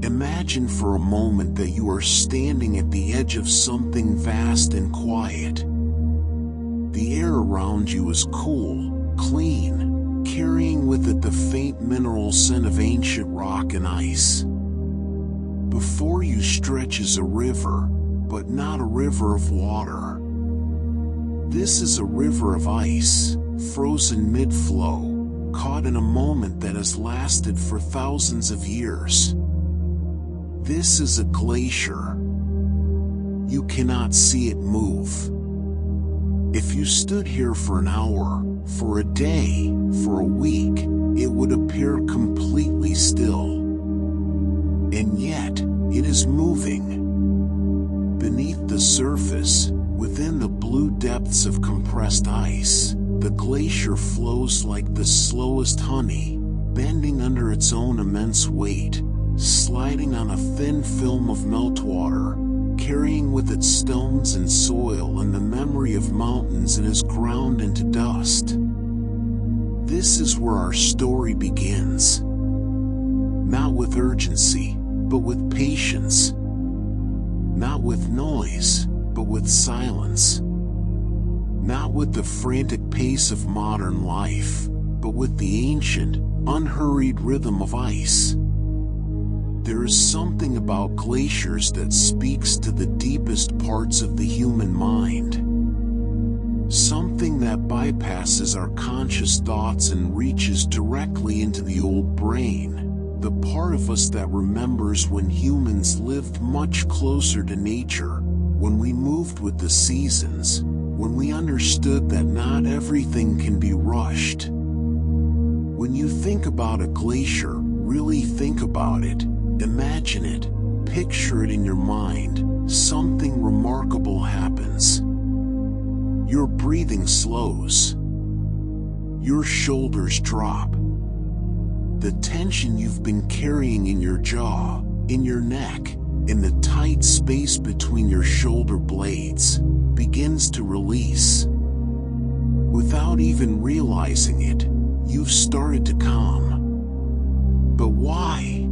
Imagine for a moment that you are standing at the edge of something vast and quiet. The air around you is cool, clean, carrying with it the faint mineral scent of ancient rock and ice. Before you stretches a river, but not a river of water. This is a river of ice, frozen mid-flow, caught in a moment that has lasted for thousands of years. This is a glacier. You cannot see it move. If you stood here for an hour, for a day, for a week, it would appear completely still. And yet, it is moving. Beneath the surface, within the blue depths of compressed ice, the glacier flows like the slowest honey, bending under its own immense weight, sliding on a thin film of meltwater, carrying with it stones and soil and the memory of mountains and is ground into dust. This is where our story begins. Not with urgency, but with patience. Not with noise, but with silence. Not with the frantic pace of modern life, but with the ancient, unhurried rhythm of ice. There is something about glaciers that speaks to the deepest parts of the human mind. Something that bypasses our conscious thoughts and reaches directly into the old brain, the part of us that remembers when humans lived much closer to nature, when we moved with the seasons, when we understood that not everything can be rushed. When you think about a glacier, really think about it, imagine it, picture it in your mind, something remarkable happens. Your breathing slows. Your shoulders drop. The tension you've been carrying in your jaw, in your neck, in the tight space between your shoulder blades, begins to release. Without even realizing it, you've started to calm. But why?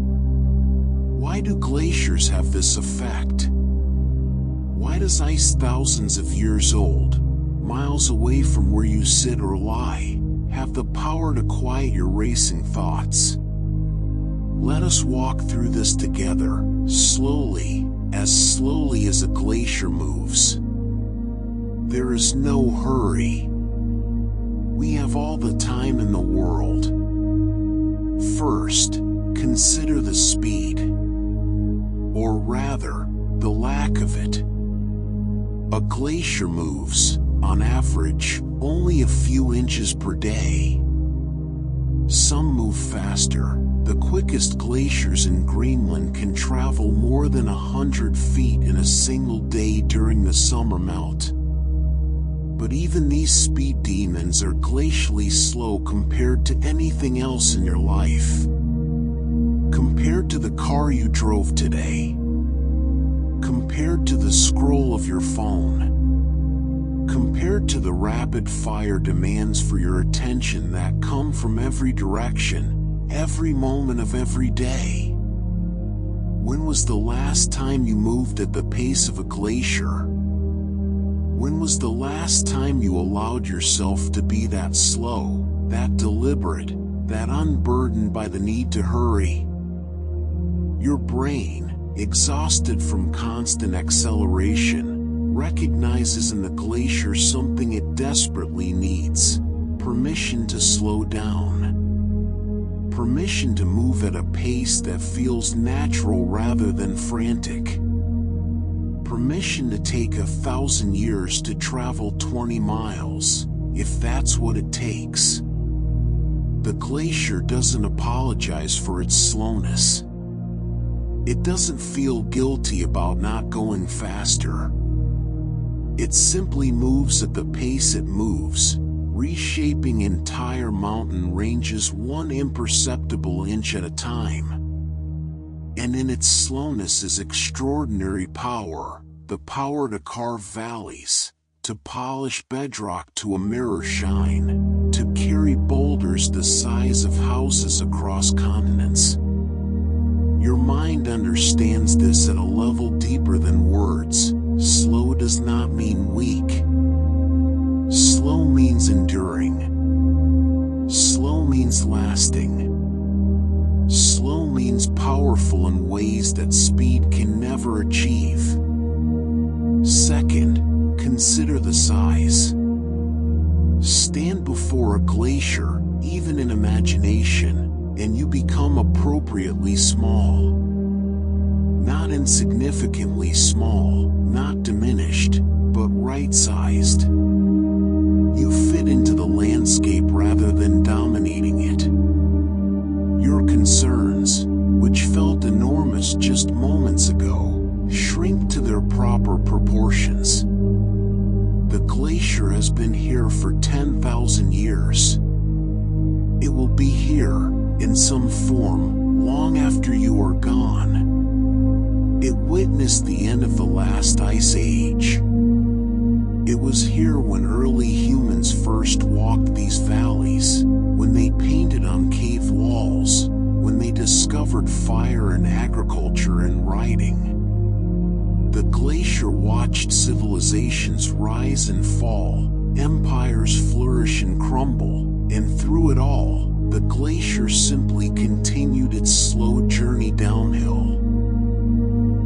Why do glaciers have this effect? Why does ice thousands of years old, miles away from where you sit or lie, have the power to quiet your racing thoughts? Let us walk through this together, slowly as a glacier moves. There is no hurry. We have all the time in the world. First, consider the speed. Or rather, the lack of it. A glacier moves, on average, only a few inches per day. Some move faster. The quickest glaciers in Greenland can travel more than 100 feet in a single day during the summer melt. But even these speed demons are glacially slow compared to anything else in your life. Compared to the car you drove today. Compared to the scroll of your phone. Compared to the rapid-fire demands for your attention that come from every direction, every moment of every day. When was the last time you moved at the pace of a glacier? When was the last time you allowed yourself to be that slow, that deliberate, that unburdened by the need to hurry? Your brain, exhausted from constant acceleration, recognizes in the glacier something it desperately needs: permission to slow down. Permission to move at a pace that feels natural rather than frantic. Permission to take 1,000 years to travel 20 miles, if that's what it takes. The glacier doesn't apologize for its slowness. It doesn't feel guilty about not going faster. It simply moves at the pace it moves, reshaping entire mountain ranges one imperceptible inch at a time. And in its slowness is extraordinary power, the power to carve valleys, to polish bedrock to a mirror shine, to carry boulders the size of houses across continents. Your mind understands this at a level deeper than words. Slow does not mean weak. Slow means enduring. Slow means lasting. Slow means powerful in ways that speed can never achieve. Second, consider the size. Stand before a glacier, even in imagination, and you become appropriately small. Not insignificantly small, not diminished, but right-sized. You fit into the landscape rather than dominating it. Your concerns, which felt enormous just moments ago, shrink to their proper proportions. The glacier has been here for 10,000 years. It will be here, in some form, long after you are gone. It witnessed the end of the last ice age. It was here when early humans first walked these valleys, when they painted on cave walls, when they discovered fire and agriculture and writing. The glacier watched civilizations rise and fall, empires flourish and crumble, and through it all, the glacier simply continued its slow journey downhill.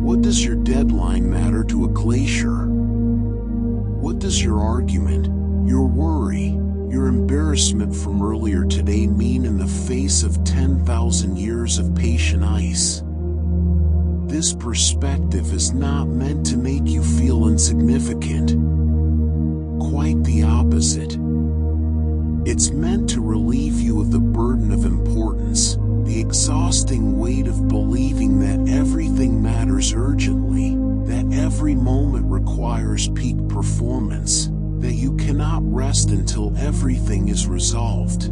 What does your deadline matter to a glacier? What does your argument, your worry, your embarrassment from earlier today mean in the face of 10,000 years of patient ice? This perspective is not meant to make you feel insignificant. Quite the opposite. It's meant to relieve you of the burden of importance, the exhausting weight of believing that everything matters urgently, that every moment requires peak performance, that you cannot rest until everything is resolved.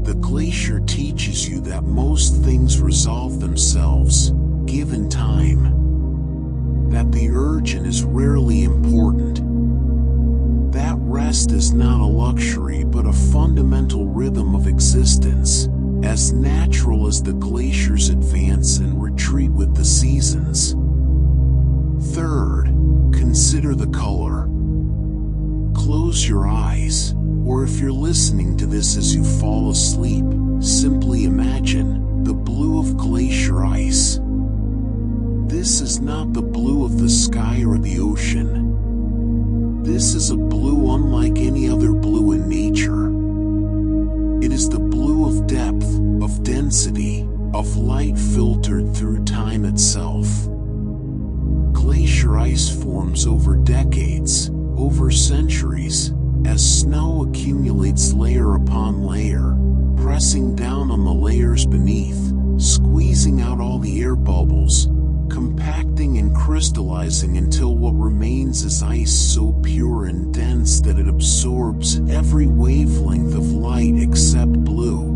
The glacier teaches you that most things resolve themselves, given time. That the urgent is rarely important. That rest is not a luxury but a fundamental rhythm of existence, as natural as the glaciers advance and retreat with the seasons. Third, consider the color. Close your eyes, or if you're listening to this as you fall asleep, simply imagine the blue of glacier ice. This is not the blue of the sky or the ocean. This is a blue unlike any other blue in nature. It is the blue of depth, of density, of light filtered through time itself. Glacier ice forms over decades, over centuries, as snow accumulates layer upon layer, pressing down on the layers beneath, squeezing out all the air bubbles, compacting and crystallizing until what remains is ice so pure and dense that it absorbs every wavelength of light except blue.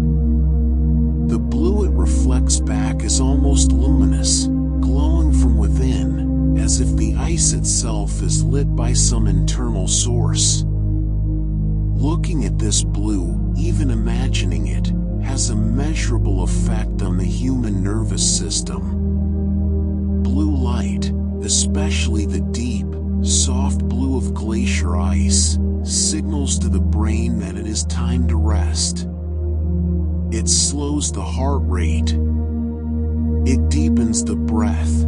The blue it reflects back is almost luminous, glowing from within, as if the ice itself is lit by some internal source. Looking at this blue, even imagining it, has a measurable effect on the human nervous system. Blue light, especially the deep, soft blue of glacier ice, signals to the brain that it is time to rest. It slows the heart rate. It deepens the breath.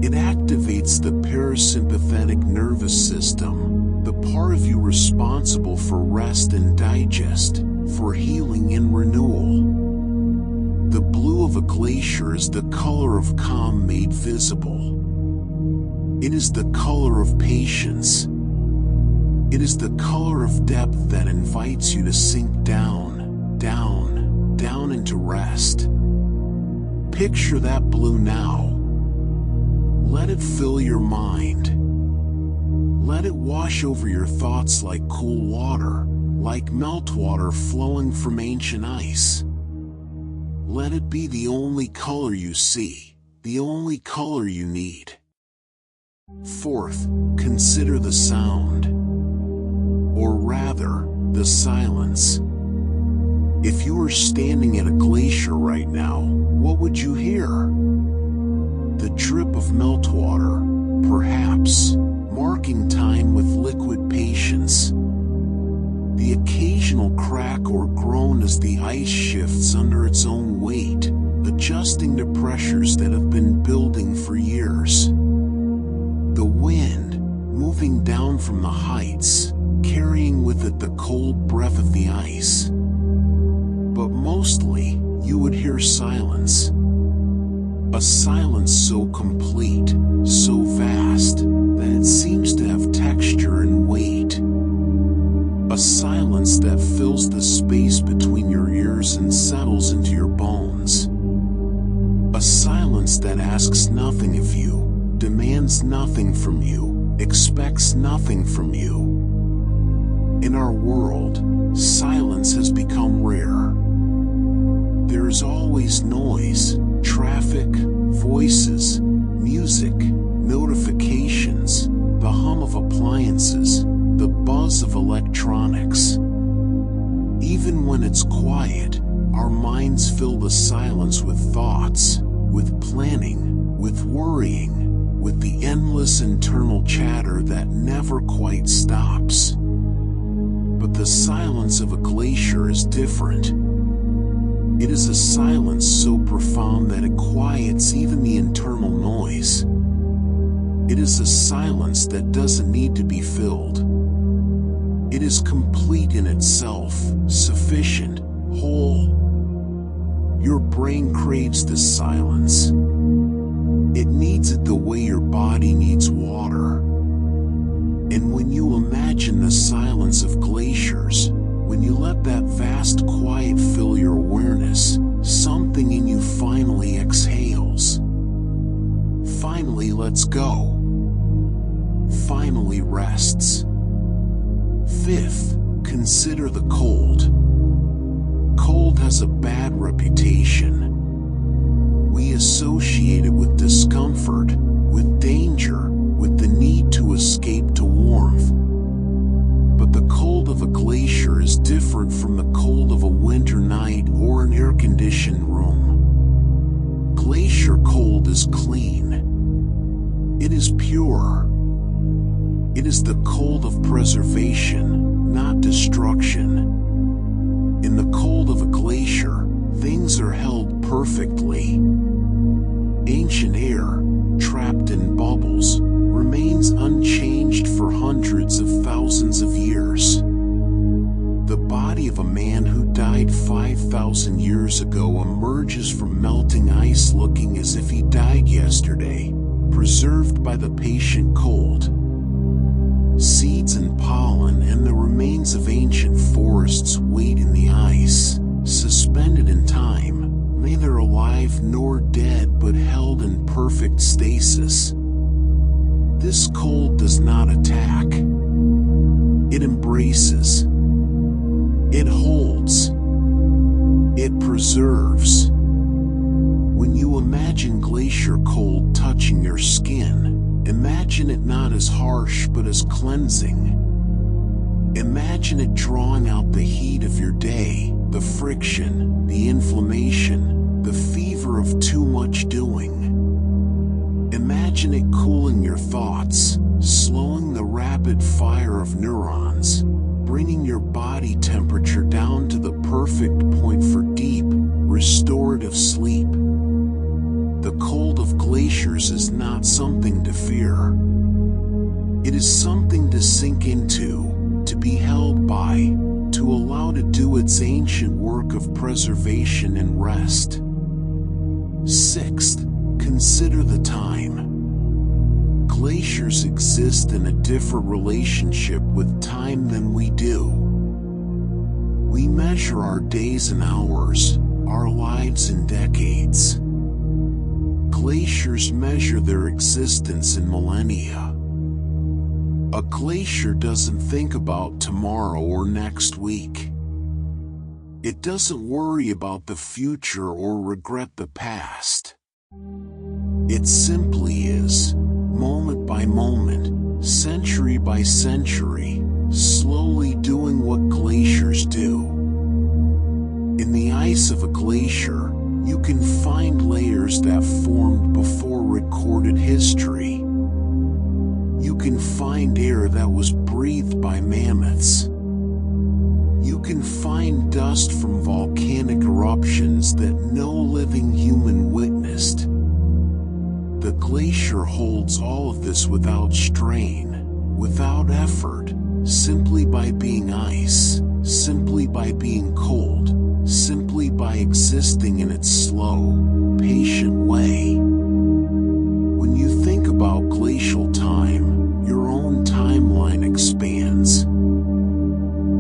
It activates the parasympathetic nervous system, the part of you responsible for rest and digest, for healing and renewal. The blue of a glacier is the color of calm made visible. It is the color of patience. It is the color of depth that invites you to sink down, down, down into rest. Picture that blue now. Let it fill your mind. Let it wash over your thoughts like cool water, like meltwater flowing from ancient ice. Let it be the only color you see, the only color you need. Fourth, consider the sound. Or rather, the silence. If you were standing at a glacier right now, what would you hear? The drip of meltwater, perhaps, marking time with liquid patience. The occasional crack or groan as the ice shifts under its own weight, adjusting to pressures that have been building for years. The wind, moving down from the heights, carrying with it the cold breath of the ice. But mostly, you would hear silence. A silence so complete, so vast, that it seems to have texture and weight. A silence that fills the space between your ears and settles into your bones. A silence that asks nothing of you, demands nothing from you, expects nothing from you. In our world, silence has become rare. There is always noise, traffic, voices, music, notifications, the hum of appliances, the buzz of electronics. Even when it's quiet, our minds fill the silence with thoughts, with planning, with worrying, with the endless internal chatter that never quite stops. But the silence of a glacier is different. It is a silence so profound that it quiets even the internal noise. It is a silence that doesn't need to be filled. It is complete in itself, sufficient, whole. Your brain craves this silence. It needs it the way your body needs water. And when you imagine the silence of glaciers, when you let that vast quiet fill your awareness, something in you finally exhales. Finally lets go. Finally rests. Fifth, consider the cold. Cold has a bad reputation. We associate it with discomfort, with danger, with the need to escape to warmth. But the cold of a glacier is different from the cold of a winter night or an air-conditioned room. Glacier cold is clean. It is pure. It is the cold of preservation, not destruction. In the cold of a glacier, things are held perfectly. Ancient air, trapped in bubbles, remains unchanged for hundreds of thousands of years. The body of a man who died 5,000 years ago emerges from melting ice looking as if he died yesterday, preserved by the patient cold. Seeds and pollen and the remains of ancient forests wait in the ice, suspended in time, neither alive nor dead but held in perfect stasis. This cold does not attack. It embraces. It holds. It preserves. When you imagine glacier cold touching your skin, imagine it not as harsh but as cleansing. Imagine it drawing out the heat of your day, the friction, the inflammation, the fever of too much doing. Imagine it cooling your thoughts, slowing the rapid fire of neurons, bringing your body temperature down to the perfect point for deep, restorative sleep. The cold of glaciers is not something to fear. It is something to sink into, to be held by, to allow to do its ancient work of preservation and rest. Sixth, consider the time. Glaciers exist in a different relationship with time than we do. We measure our days in hours, our lives in decades. Glaciers measure their existence in millennia. A glacier doesn't think about tomorrow or next week. It doesn't worry about the future or regret the past. It simply is, moment by moment, century by century, slowly doing what glaciers do. ice of a glacier, you can find layers that formed before recorded history. You can find air that was breathed by mammoths. You can find dust from volcanic eruptions that no living human witnessed. The glacier holds all of this without strain, without effort, simply by being ice, simply by being cold, simply by existing in its slow, patient way. When you think about glacial time, your own timeline expands.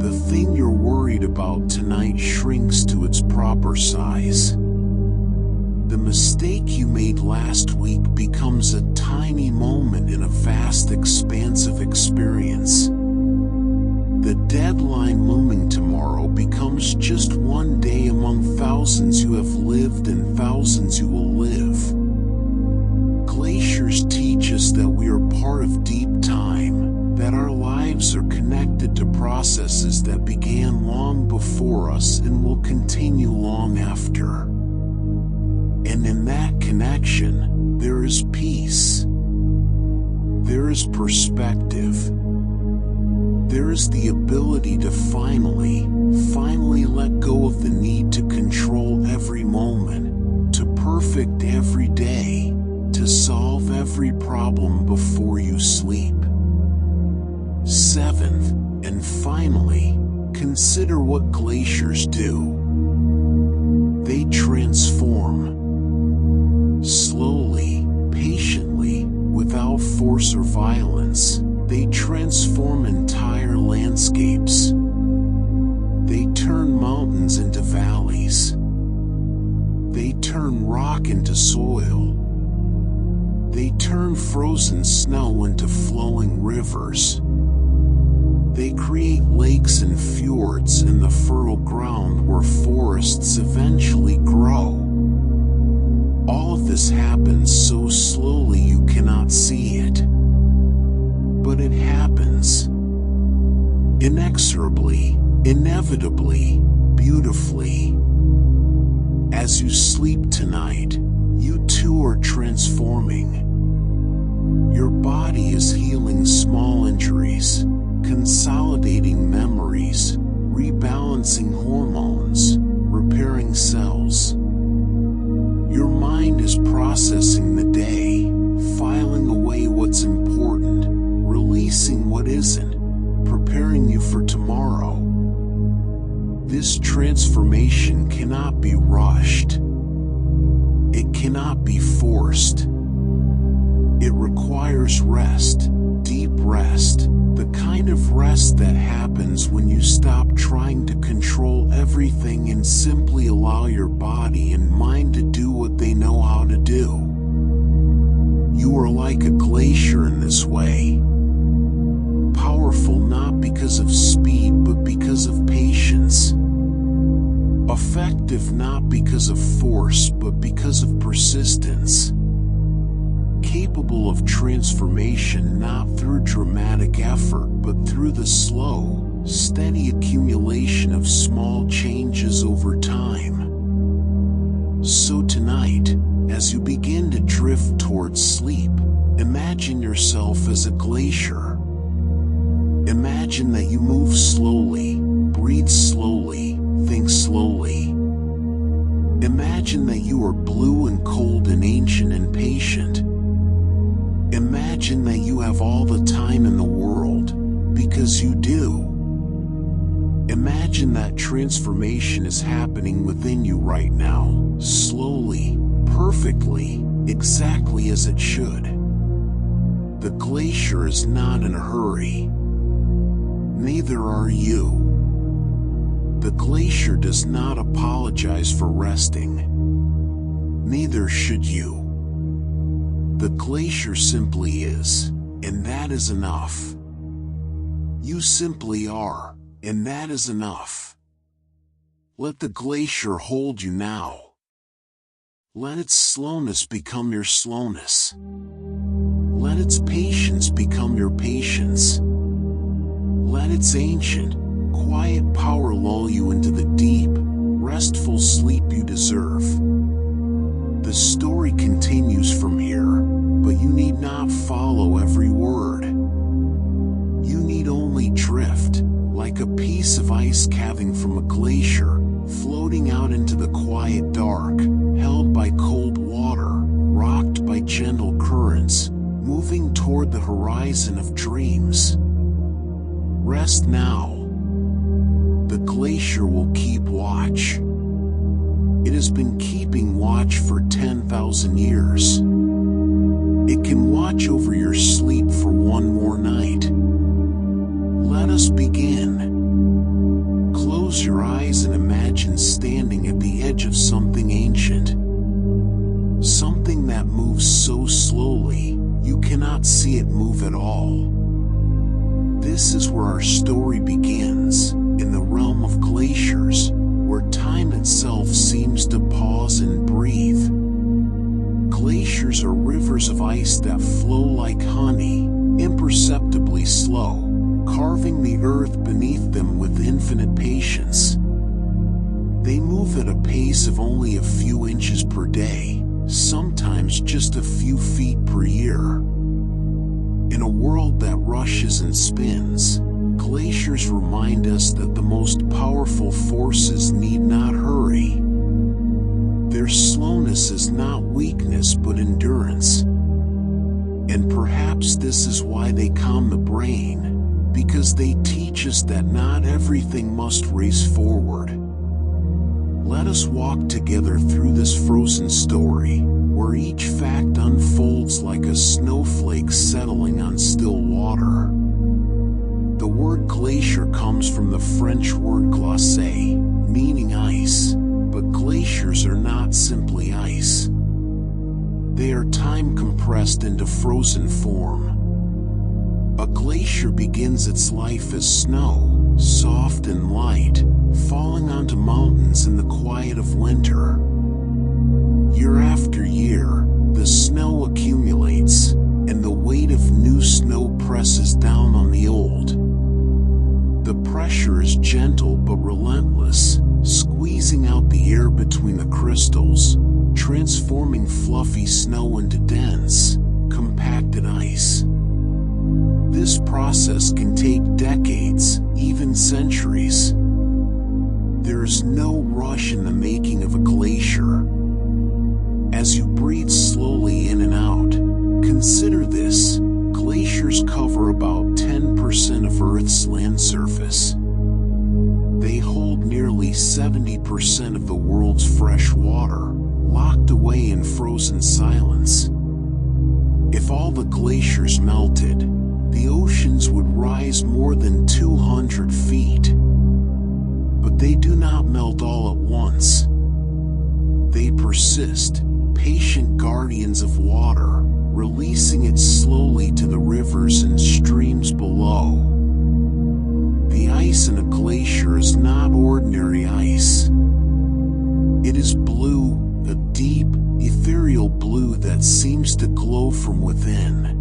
The thing you're worried about tonight shrinks to its proper size. The mistake you made last week becomes a tiny moment in a vast expanse of experience. The deadline looming tomorrow becomes just one day among thousands you have lived and thousands you will live. Glaciers teach us that we are part of deep time, that our lives are connected to processes that began long before us and will continue long after. And in that connection, there is peace. There is perspective. There is the ability to finally let go of the need to control every moment, to perfect every day, to solve every problem before you sleep. Seventh, and finally, consider what glaciers do. They transform. Slowly, patiently, without force or violence, they transform entire landscapes. They turn mountains into valleys. They turn rock into soil. They turn frozen snow into flowing rivers. They create lakes and fjords in the fertile ground where forests eventually grow. All of this happens so slowly you cannot see it. But it happens. Inexorably, inevitably, beautifully. As you sleep tonight, you too are transforming. Your body is healing small injuries, consolidating memories, rebalancing hormones, repairing cells. Your mind is processing the day, filing away what's important, releasing what isn't, preparing you for tomorrow. This transformation cannot be rushed. It cannot be forced. It requires rest, deep rest, the kind of rest that happens when you stop trying to control everything and simply allow your body and mind to do what they know how to do. You are like a glacier in this way. Powerful not because of speed but because of patience. Effective not because of force but because of persistence. Capable of transformation not through dramatic effort but through the slow, steady accumulation of small changes over time. So tonight, as you begin to drift towards sleep, imagine yourself as a glacier. Imagine that you move slowly, breathe slowly, think slowly. Imagine that you are blue and cold and ancient and patient. Imagine that you have all the time in the world, because you do. Imagine that transformation is happening within you right now, slowly, perfectly, exactly as it should. The glacier is not in a hurry. Neither are you. The glacier does not apologize for resting. Neither should you. The glacier simply is, and that is enough. You simply are, and that is enough. Let the glacier hold you now. Let its slowness become your slowness. Let its patience become your patience. Let its ancient, quiet power lull you into the deep, restful sleep glacier, floating out into the quiet dark, held by cold water, rocked by gentle currents, moving toward the horizon of dreams. Rest now. The glacier will keep watch. It has been keeping watch for 10,000 years. It can watch over your sleep for one more night. Let us begin. Close your eyes and imagine standing at the edge of something ancient. Something that moves so slowly, you cannot see it move at all. This is where our story begins, in the realm of glaciers, where time itself seems to pause and breathe. Glaciers are rivers of ice that flow like honey, imperceptibly slow, carving the earth beneath them with infinite patience. They move at a pace of only a few inches per day, sometimes just a few feet per year. In a world that rushes and spins, glaciers remind us that the most powerful forces need not hurry. Their slowness is not weakness but endurance. And perhaps this is why they calm the brain, because they teach us that not everything must race forward. Let us walk together through this frozen story, where each fact unfolds like a snowflake settling on still water. The word glacier comes from the French word glacer, meaning ice, but glaciers are not simply ice. They are time compressed into frozen form. A glacier begins its life as snow, soft and light, falling onto mountains in the quiet of winter. Year after year, the snow accumulates, and the weight of new snow presses down on the old. The pressure is gentle but relentless, squeezing out the air between the crystals, transforming fluffy snow into dense, compacted ice. This process can take decades, even centuries. There is no rush in the making of a glacier. As you breathe slowly in and out, consider this: glaciers cover about 10% of Earth's land surface. They hold nearly 70% of the world's fresh water, locked away in frozen silence. If all the glaciers melted, the oceans would rise more than 200 feet. But they do not melt all at once. They persist, patient guardians of water, releasing it slowly to the rivers and streams below. The ice in a glacier is not ordinary ice. It is blue, a deep, ethereal blue that seems to glow from within.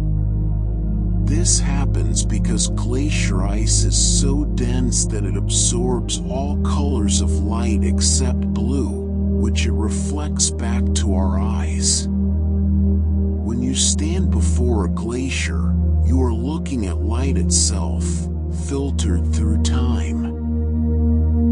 This happens because glacier ice is so dense that it absorbs all colors of light except blue, which it reflects back to our eyes. When you stand before a glacier, you are looking at light itself, filtered through time.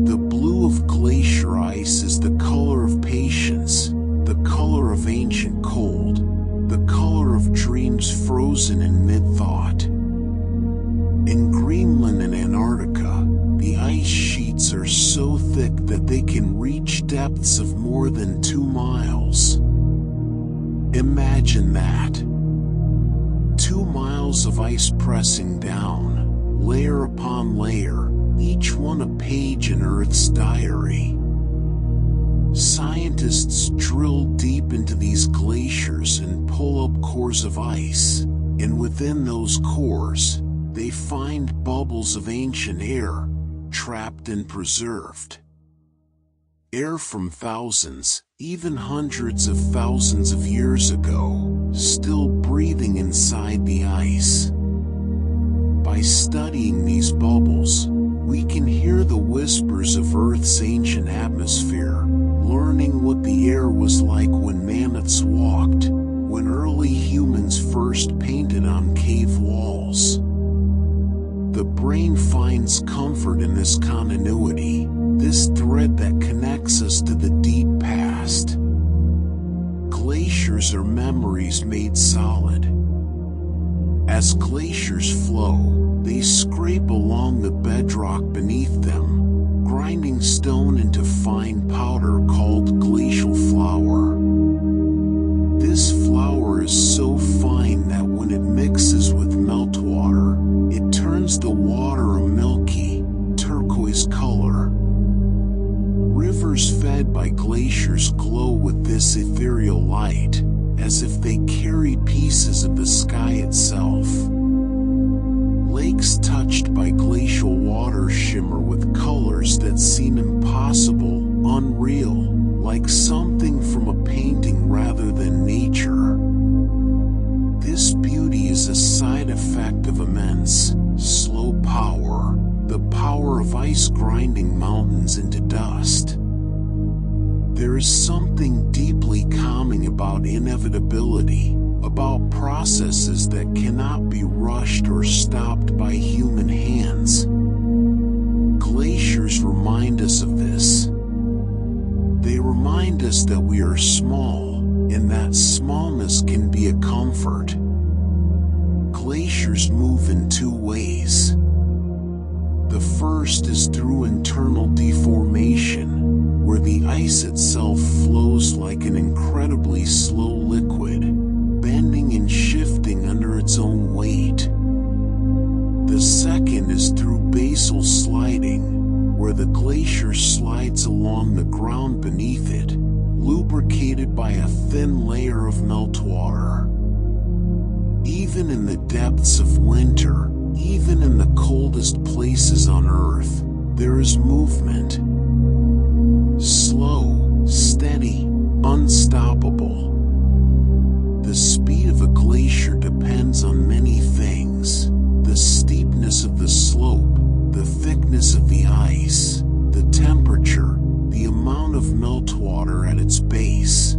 The blue of glacier ice is the color of patience, the color of ancient cold, the color of dreams frozen in mid-thought. In Greenland and Antarctica, the ice sheets are so thick that they can reach depths of more than 2 miles. Imagine that. 2 miles of ice pressing down, layer upon layer, each one a page in Earth's diary. Scientists drill deep into these glaciers and pull up cores of ice, and within those cores, they find bubbles of ancient air, trapped and preserved. Air from thousands, even hundreds of thousands of years ago, still breathing inside the ice. By studying these bubbles, we can hear the whispers of Earth's ancient atmosphere, learning what the air was like when mammoths walked, when early humans first painted on cave walls. The brain finds comfort in this continuity, this thread that connects us to the deep past. Glaciers are memories made solid. As glaciers flow, they scrape along the bedrock beneath them, grinding stone into fine powder called glacial flour. This flour is so fine that when it mixes with meltwater, it turns the water a milky, turquoise color. Rivers fed by glaciers glow with this ethereal light, as if they carry pieces of the sky itself. Lakes touched by glacial water shimmer with colors that seem impossible, unreal, like something from a painting rather than nature. This beauty is a side effect of immense, slow power, the power of ice grinding mountains into dust. There is something deeply calming about inevitability, about processes that cannot be rushed or stopped by human hands. Glaciers remind us of this. They remind us that we are small, and that smallness can be a comfort. Glaciers move in two ways. The first is through internal deformation, where the ice itself flows like an incredibly slow liquid, bending and shifting under its own weight. The second is through basal sliding, where the glacier slides along the ground beneath it, lubricated by a thin layer of meltwater. Even in the depths of winter, even in the coldest places on Earth, there is movement. Slow, steady, unstoppable. The speed of a glacier depends on many things: the steepness of the slope, the thickness of the ice, the temperature, the amount of meltwater at its base.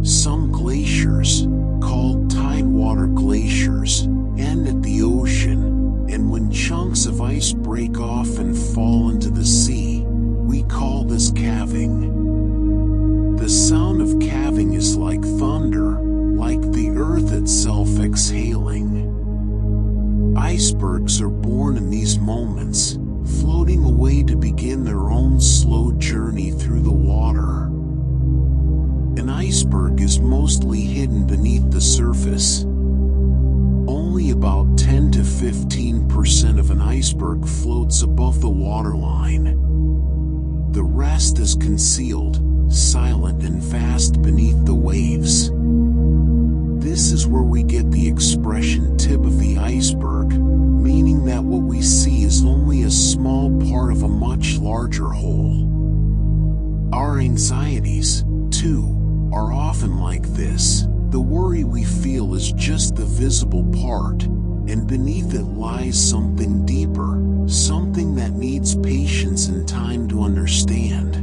Some glaciers, called tidewater glaciers, end at the ocean, and when chunks of ice break off and fall into the sea, we call this calving. The sound of calving is like thunder, like the earth itself exhaling. Icebergs are born in these moments, floating away to begin their own slow journey through the water. An iceberg is mostly hidden beneath the surface. Only about 10 to 15% of an iceberg floats above the waterline. The rest is concealed, silent and vast beneath the waves. This is where we get the expression tip of the iceberg, meaning that what we see is only a small part of a much larger whole. Our anxieties, too, are often like this. The worry we feel is just the visible part, and beneath it lies something deeper, something that needs patience and time to understand.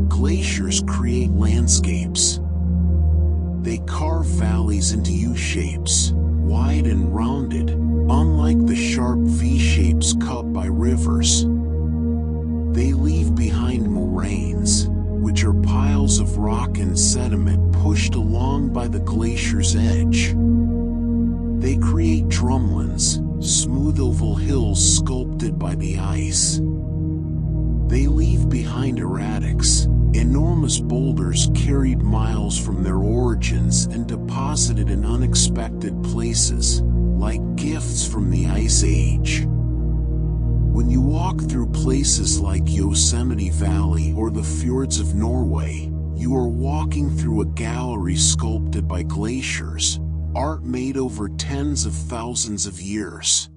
Glaciers create landscapes. They carve valleys into U-shapes, wide and rounded, unlike the sharp V-shapes cut by rivers. They leave behind moraines, which are piles of rock and sediment pushed along by the glacier's edge. They create drumlins, smooth oval hills sculpted by the ice. They leave behind erratics, enormous boulders carried miles from their origins and deposited in unexpected places, like gifts from the Ice Age. When you walk through places like Yosemite Valley or the fjords of Norway, you are walking through a gallery sculpted by glaciers, art made over tens of thousands of years.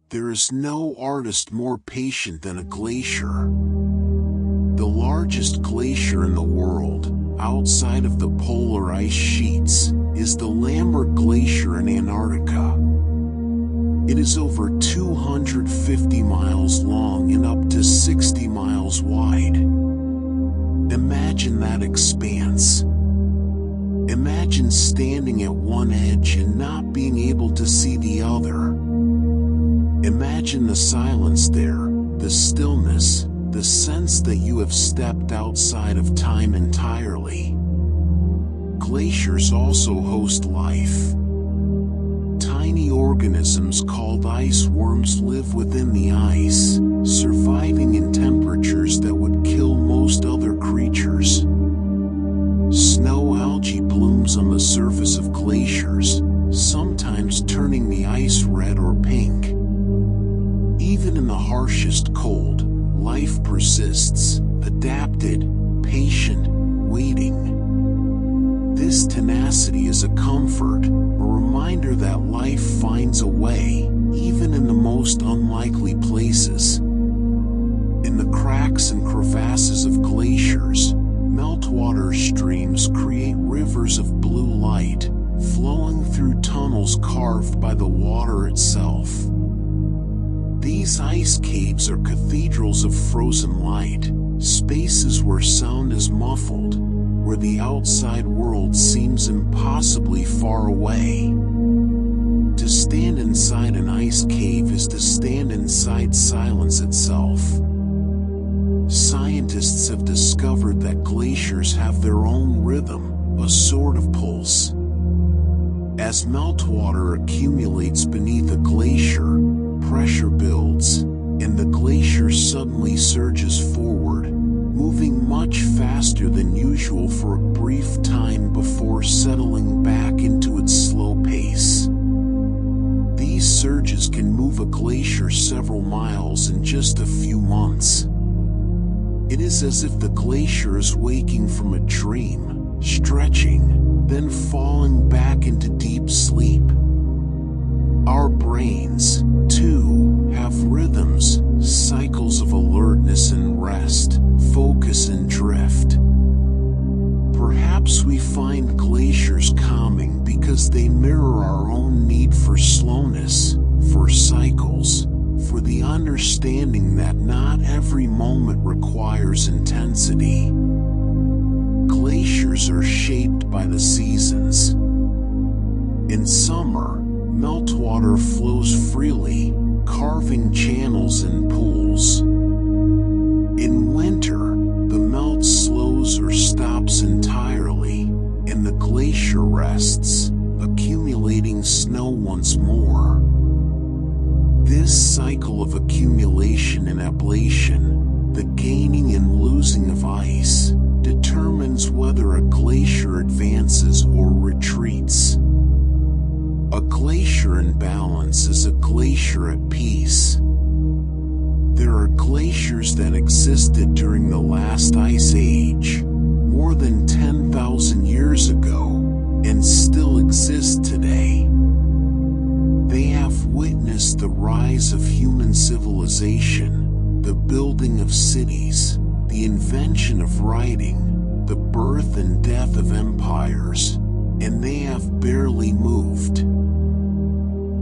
There is no artist more patient than a glacier. The largest glacier in the world, outside of the polar ice sheets, is the Lambert Glacier in Antarctica. It is over 250 miles long and up to 60 miles wide. Imagine that expanse. Imagine standing at one edge and not being able to see the other. Imagine the silence there, the stillness, the sense that you have stepped outside of time entirely. Glaciers also host life. Tiny organisms called ice worms live within the ice, surviving in temperatures that would kill most other creatures. Snow algae blooms on the surface of glaciers, sometimes turning the ice red or pink. Even in the harshest cold, life persists, adapted, patient, waiting. This tenacity is a comfort, a reminder that life finds a way, even in the most unlikely places. In the cracks and crevasses of glaciers, meltwater streams create rivers of blue light, flowing through tunnels carved by the water itself. These ice caves are cathedrals of frozen light, spaces where sound is muffled, where the outside world seems impossibly far away. To stand inside an ice cave is to stand inside silence itself. Scientists have discovered that glaciers have their own rhythm, a sort of pulse. As meltwater accumulates beneath a glacier, pressure builds, and the glacier suddenly surges forward, moving much faster than usual for a brief time before settling back into its slow pace. These surges can move a glacier several miles in just a few months. It is as if the glacier is waking from a dream, stretching, then falling back into deep sleep. Our brains, too, have rhythms, cycles of alertness and rest, focus and drift. Perhaps we find glaciers calming because they mirror our own need for slowness, for cycles, for the understanding that not every moment requires intensity. Glaciers are shaped by the seasons. In summer, meltwater flows freely, carving channels and pools. In winter, the melt slows or stops entirely, and the glacier rests, accumulating snow once more. This cycle of accumulation and ablation, the gaining and losing of ice, determines whether a glacier advances or retreats. A glacier in balance is a glacier at peace. There are glaciers that existed during the last ice age, more than 10,000 years ago, and still exist today. They have witnessed the rise of human civilization, the building of cities, the invention of writing, the birth and death of empires, and they have barely moved.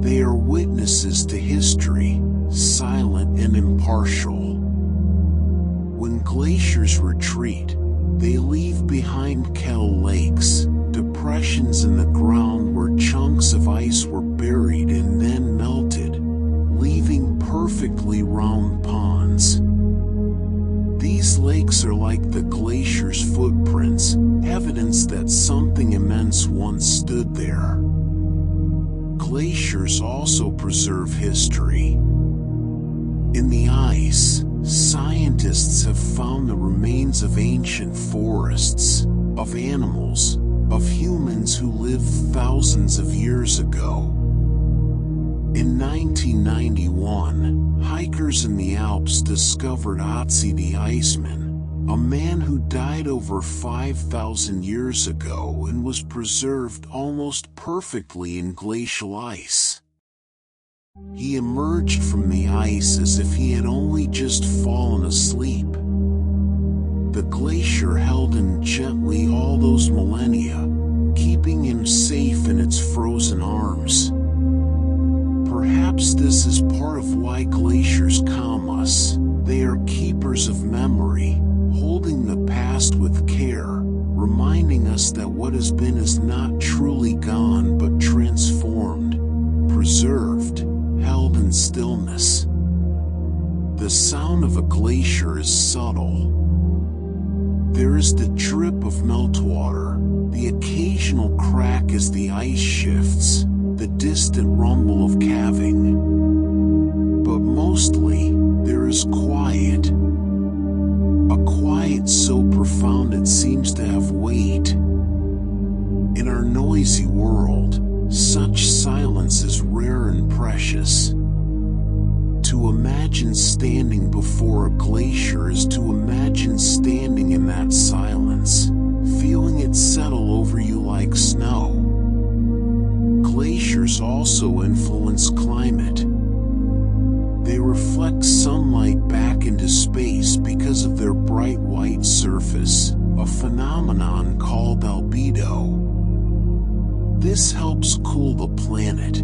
They are witnesses to history, silent and impartial. When glaciers retreat, they leave behind kettle lakes, depressions in the ground where chunks of ice were buried and then melted, leaving perfectly round ponds. These lakes are like the glacier's footprints, evidence that something immense once stood there. Glaciers also preserve history. In the ice, scientists have found the remains of ancient forests, of animals, of humans who lived thousands of years ago. In 1991, hikers in the Alps discovered Otzi the Iceman, a man who died over 5,000 years ago and was preserved almost perfectly in glacial ice. He emerged from the ice as if he had only just fallen asleep. The glacier held him gently all those millennia, keeping him safe in its frozen arms. Perhaps this is part of why glaciers calm us. They are keepers of memory, holding the past with care, reminding us that what has been is not truly gone but transformed, preserved, held in stillness. The sound of a glacier is subtle. There is the drip of meltwater, the occasional crack as the ice shifts, the distant rumble of calving. But mostly, there is quiet. A quiet so profound it seems to have weight. In our noisy world, such silence is rare and precious. To imagine standing before a glacier is to imagine standing in that silence, feeling it settle over you like snow. Glaciers also influence climate. They reflect sunlight back into space because of their bright white surface, a phenomenon called albedo. This helps cool the planet.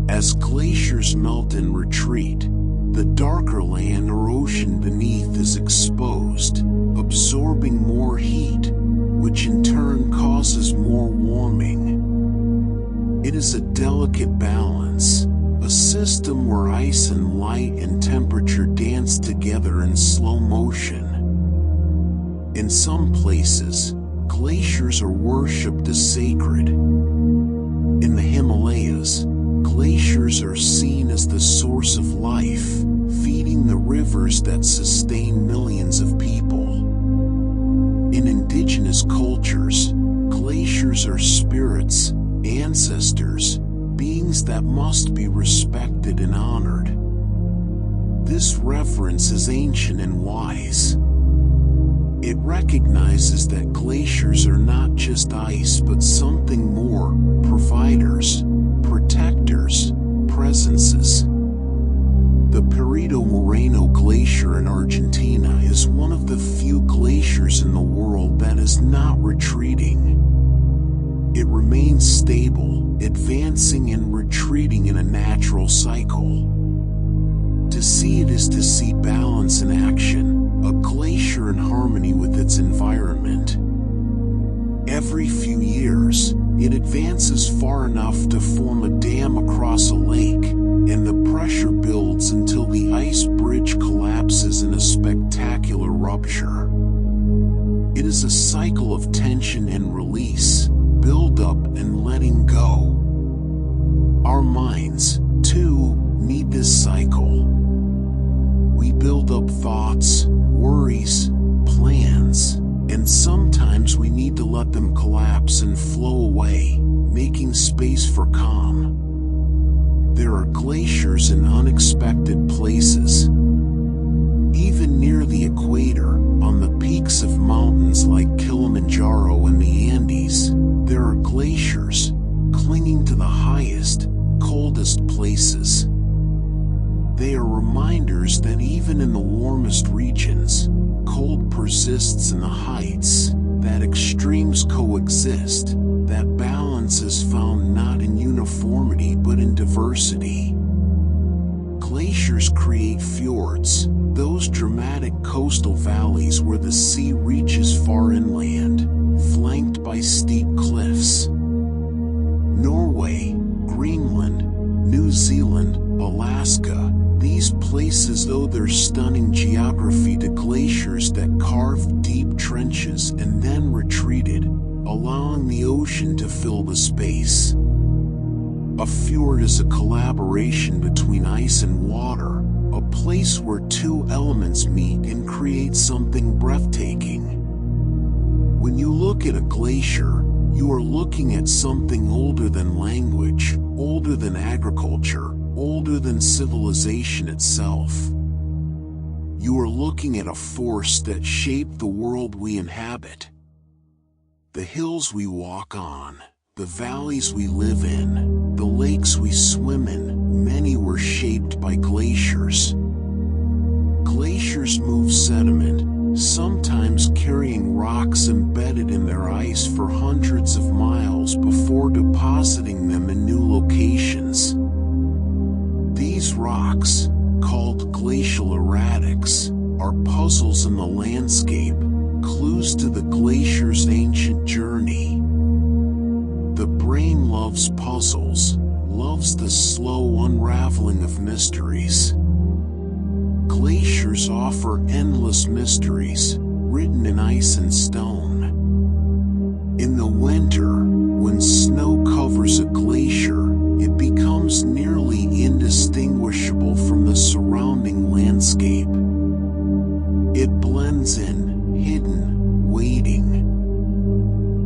As glaciers melt and retreat, the darker land or ocean beneath is exposed, absorbing more heat, which in turn causes more warming. It is a delicate balance, a system where ice and light and temperature dance together in slow motion. In some places, glaciers are worshipped as sacred. In the Himalayas, glaciers are seen as the source of life, feeding the rivers that sustain millions of people. In indigenous cultures, glaciers are spirits, ancestors, beings that must be respected and honored. This reverence is ancient and wise. It recognizes that glaciers are not just ice but something more, providers, protectors, presences. The Perito Moreno Glacier in Argentina is one of the few glaciers in the world that is not retreating. It remains stable, advancing and retreating in a natural cycle. To see it is to see balance in action, a glacier in harmony with its environment. Every few years, it advances far enough to form a dam across a lake, and the pressure builds until the ice bridge collapses in a spectacular rupture. It is a cycle of tension and release, build up and letting go. Our minds, too, need this cycle. We build up thoughts, worries, plans, and sometimes we need to let them collapse and flow away, making space for calm. There are glaciers in unexpected places. Even near the equator, on the peaks of mountains like Kilimanjaro and the Andes, there are glaciers, clinging to the highest, coldest places. They are reminders that even in the warmest regions, cold persists in the heights, that extremes coexist, that balance is found not in uniformity but in diversity. Glaciers create fjords, those dramatic coastal valleys where the sea reaches far inland, flanked by steep cliffs. Norway, Greenland, New Zealand, Alaska, these places owe their stunning geography to glaciers that carved deep trenches and then retreated, allowing the ocean to fill the space. A fjord is a collaboration between ice and water, a place where two elements meet and create something breathtaking. When you look at a glacier, you are looking at something older than language, older than agriculture, older than civilization itself. You are looking at a force that shaped the world we inhabit. The hills we walk on, the valleys we live in, the lakes we swim in, many were shaped by glaciers. Glaciers move sediment, sometimes carrying rocks embedded in their ice for hundreds of miles before depositing them in new locations. These rocks, called glacial erratics, are puzzles in the landscape, clues to the glacier's ancient journey. The brain loves puzzles, loves the slow unraveling of mysteries. Glaciers offer endless mysteries, written in ice and stone. In the winter, when snow covers a glacier, it becomes nearly indistinguishable from the surrounding landscape. It blends in, hidden, waiting.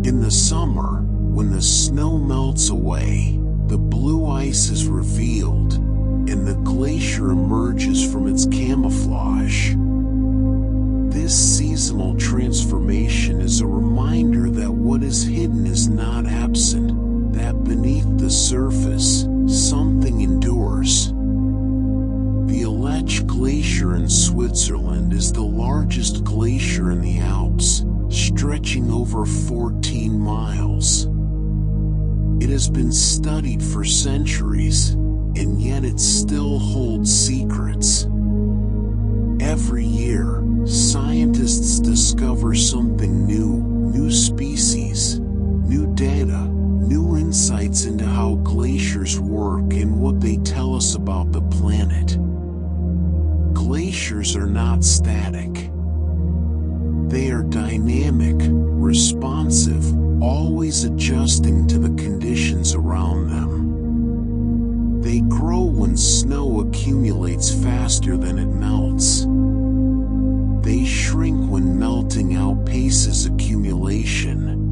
In the summer, when the snow melts away, the blue ice is revealed, and the glacier emerges from its camouflage. This seasonal transformation is a reminder that what is hidden is not absent, that beneath the surface, something endures. The Aletsch Glacier in Switzerland is the largest glacier in the Alps, stretching over 14 miles. It has been studied for centuries, and yet it still holds secrets. Every year, scientists discover something new species, new data, new insights into how glaciers work and what they tell us about the planet. Glaciers are not static. They are dynamic, responsive, always adjusting to the conditions around them. They grow when snow accumulates faster than it melts. They shrink when melting outpaces accumulation.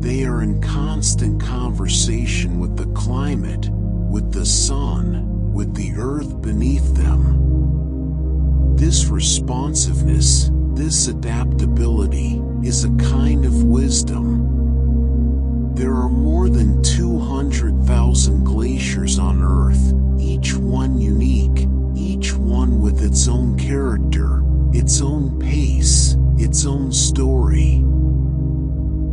They are in constant conversation with the climate, with the sun, with the earth beneath them. This responsiveness, this adaptability, is a kind of wisdom. There are more than 200,000 glaciers on Earth, each one unique, each one with its own character, its own pace, its own story.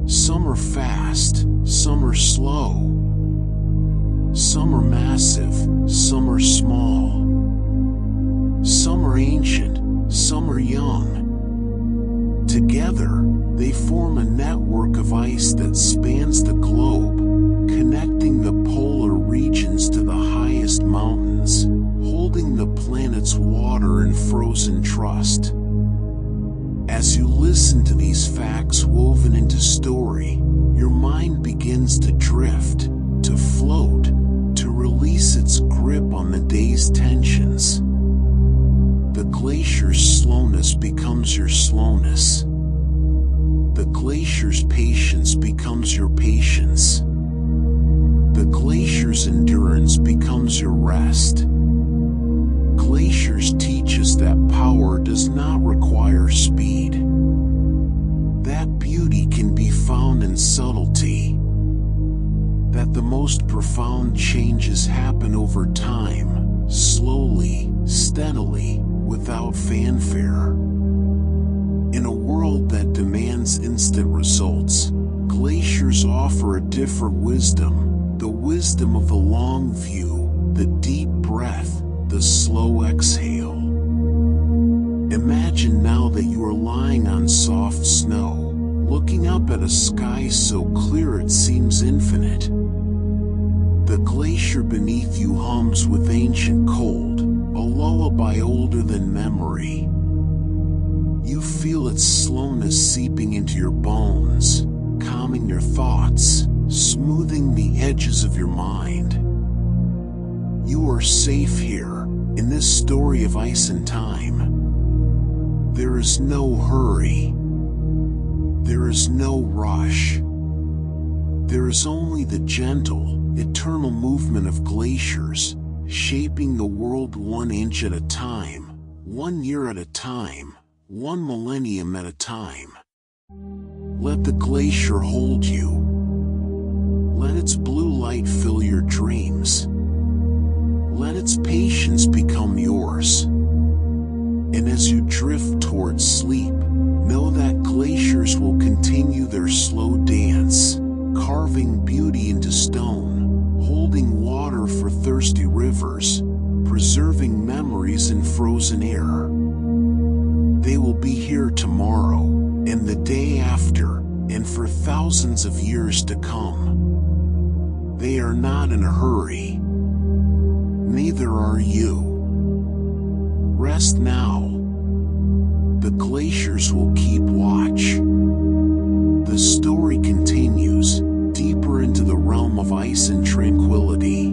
Some are fast, some are slow. Some are massive, some are small. Some are ancient, some are young. Together, they form a network of ice that spans the globe, connecting the polar regions to the highest mountains, holding the planet's water in frozen trust. As you listen to these facts woven into story, your mind begins to drift, to float, to release its grip on the day's tensions. The glacier's slowness becomes your slowness. The glacier's patience becomes your patience. The glacier's endurance becomes your rest. Glaciers teach us that power does not require speed. That beauty can be found in subtlety. That the most profound changes happen over time, slowly, steadily, without fanfare. In a world that demands instant results, glaciers offer a different wisdom, the wisdom of the long view, the deep breath, the slow exhale. Imagine now that you are lying on soft snow, looking up at a sky so clear it seems infinite. The glacier beneath you hums with ancient cold, a lullaby older than memory. You feel its slowness seeping into your bones, calming your thoughts, smoothing the edges of your mind. You are safe here, in this story of ice and time. There is no hurry. There is no rush. There is only the gentle, eternal movement of glaciers, shaping the world 1 inch at a time, 1 year at a time, 1 millennium at a time. Let the glacier hold you. Let its blue light fill your dreams. Let its patience become yours. And as you drift towards sleep, know that glaciers will continue their slow dance, carving beauty into stone, holding water for thirsty rivers, preserving memories in frozen air. They will be here tomorrow, and the day after, and for thousands of years to come. They are not in a hurry. Neither are you. rest now. The glaciers will keep watch. The story continues, deeper into the realm of ice and tranquility.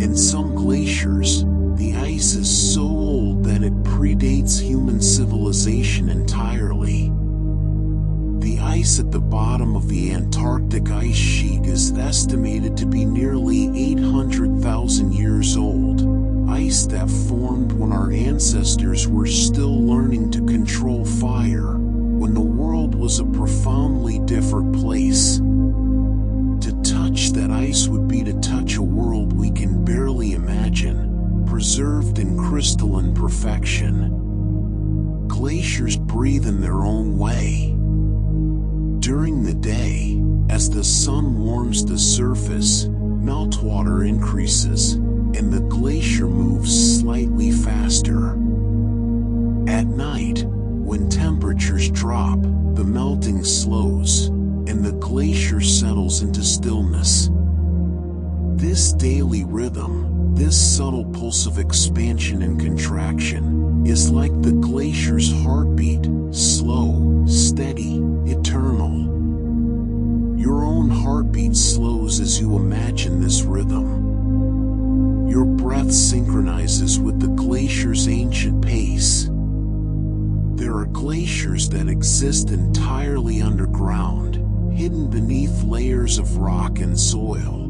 In some glaciers, the ice is so old that it predates human civilization entirely. The ice at the bottom of the Antarctic ice sheet is estimated to be nearly 800,000 years old, ice that formed when our ancestors were still learning to control fire, when the world was a profoundly different place. To touch that ice would be to touch a world we can barely imagine, preserved in crystalline perfection. Glaciers breathe in their own way. During the day, as the sun warms the surface, meltwater increases, and the glacier moves slightly faster. At night, when temperatures drop, the melting slows, and the glacier settles into stillness. This daily rhythm, this subtle pulse of expansion and contraction, is like the glacier's heartbeat, slow, steady, eternal. Your own heartbeat slows as you imagine this rhythm. Your breath synchronizes with the glacier's ancient pace. There are glaciers that exist entirely underground, hidden beneath layers of rock and soil.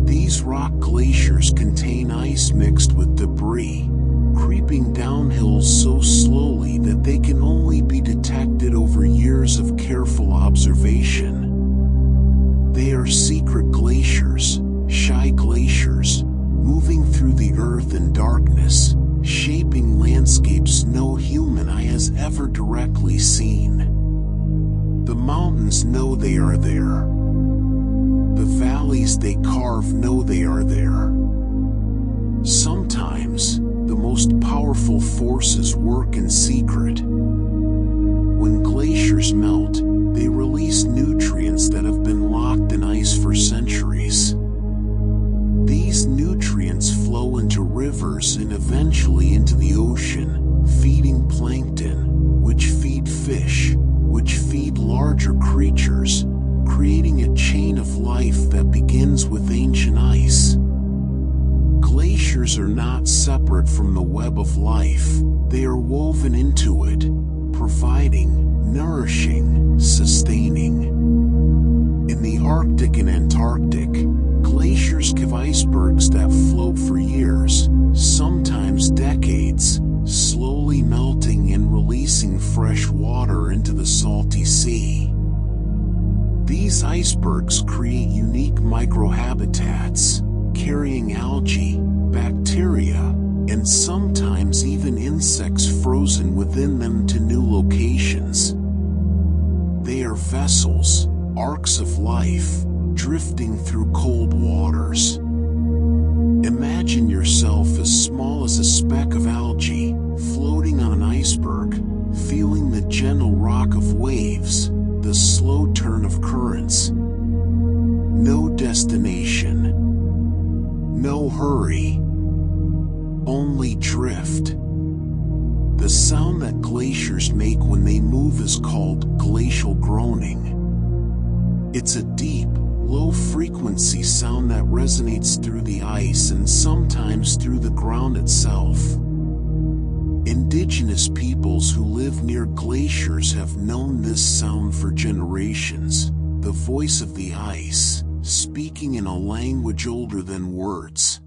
These rock glaciers contain ice mixed with debris, creeping down hills so slowly that they can only be detected over years of careful observation. They are secret glaciers, shy glaciers, moving through the earth in darkness, shaping landscapes no human eye has ever directly seen. The mountains know they are there. The valleys they carve know they are there. Sometimes, the most powerful forces work in secret. When glaciers melt, they release nutrients that have been locked in ice for centuries. These nutrients flow into rivers and eventually into the ocean, feeding plankton, which feed fish, which feed larger creatures, creating a chain of life that begins with ancient ice. Glaciers are not separate from the web of life, they are woven into it, providing, nourishing, sustaining. In the Arctic and Antarctic, glaciers give icebergs that float for years, sometimes decades, slowly melting and releasing fresh water into the salty sea. These icebergs create unique microhabitats, carrying algae, bacteria, and sometimes even insects frozen within them to new locations. They are vessels, arcs of life, drifting through cold waters. Imagine yourself as small as a speck of algae, floating on an iceberg, feeling the gentle rock of waves, the slow turn of currents. No destination. No hurry. Only drift. The sound that glaciers make when they move is called glacial groaning. It's a deep, low-frequency sound that resonates through the ice and sometimes through the ground itself. Indigenous peoples who live near glaciers have known this sound for generations, the voice of the ice, speaking in a language older than words.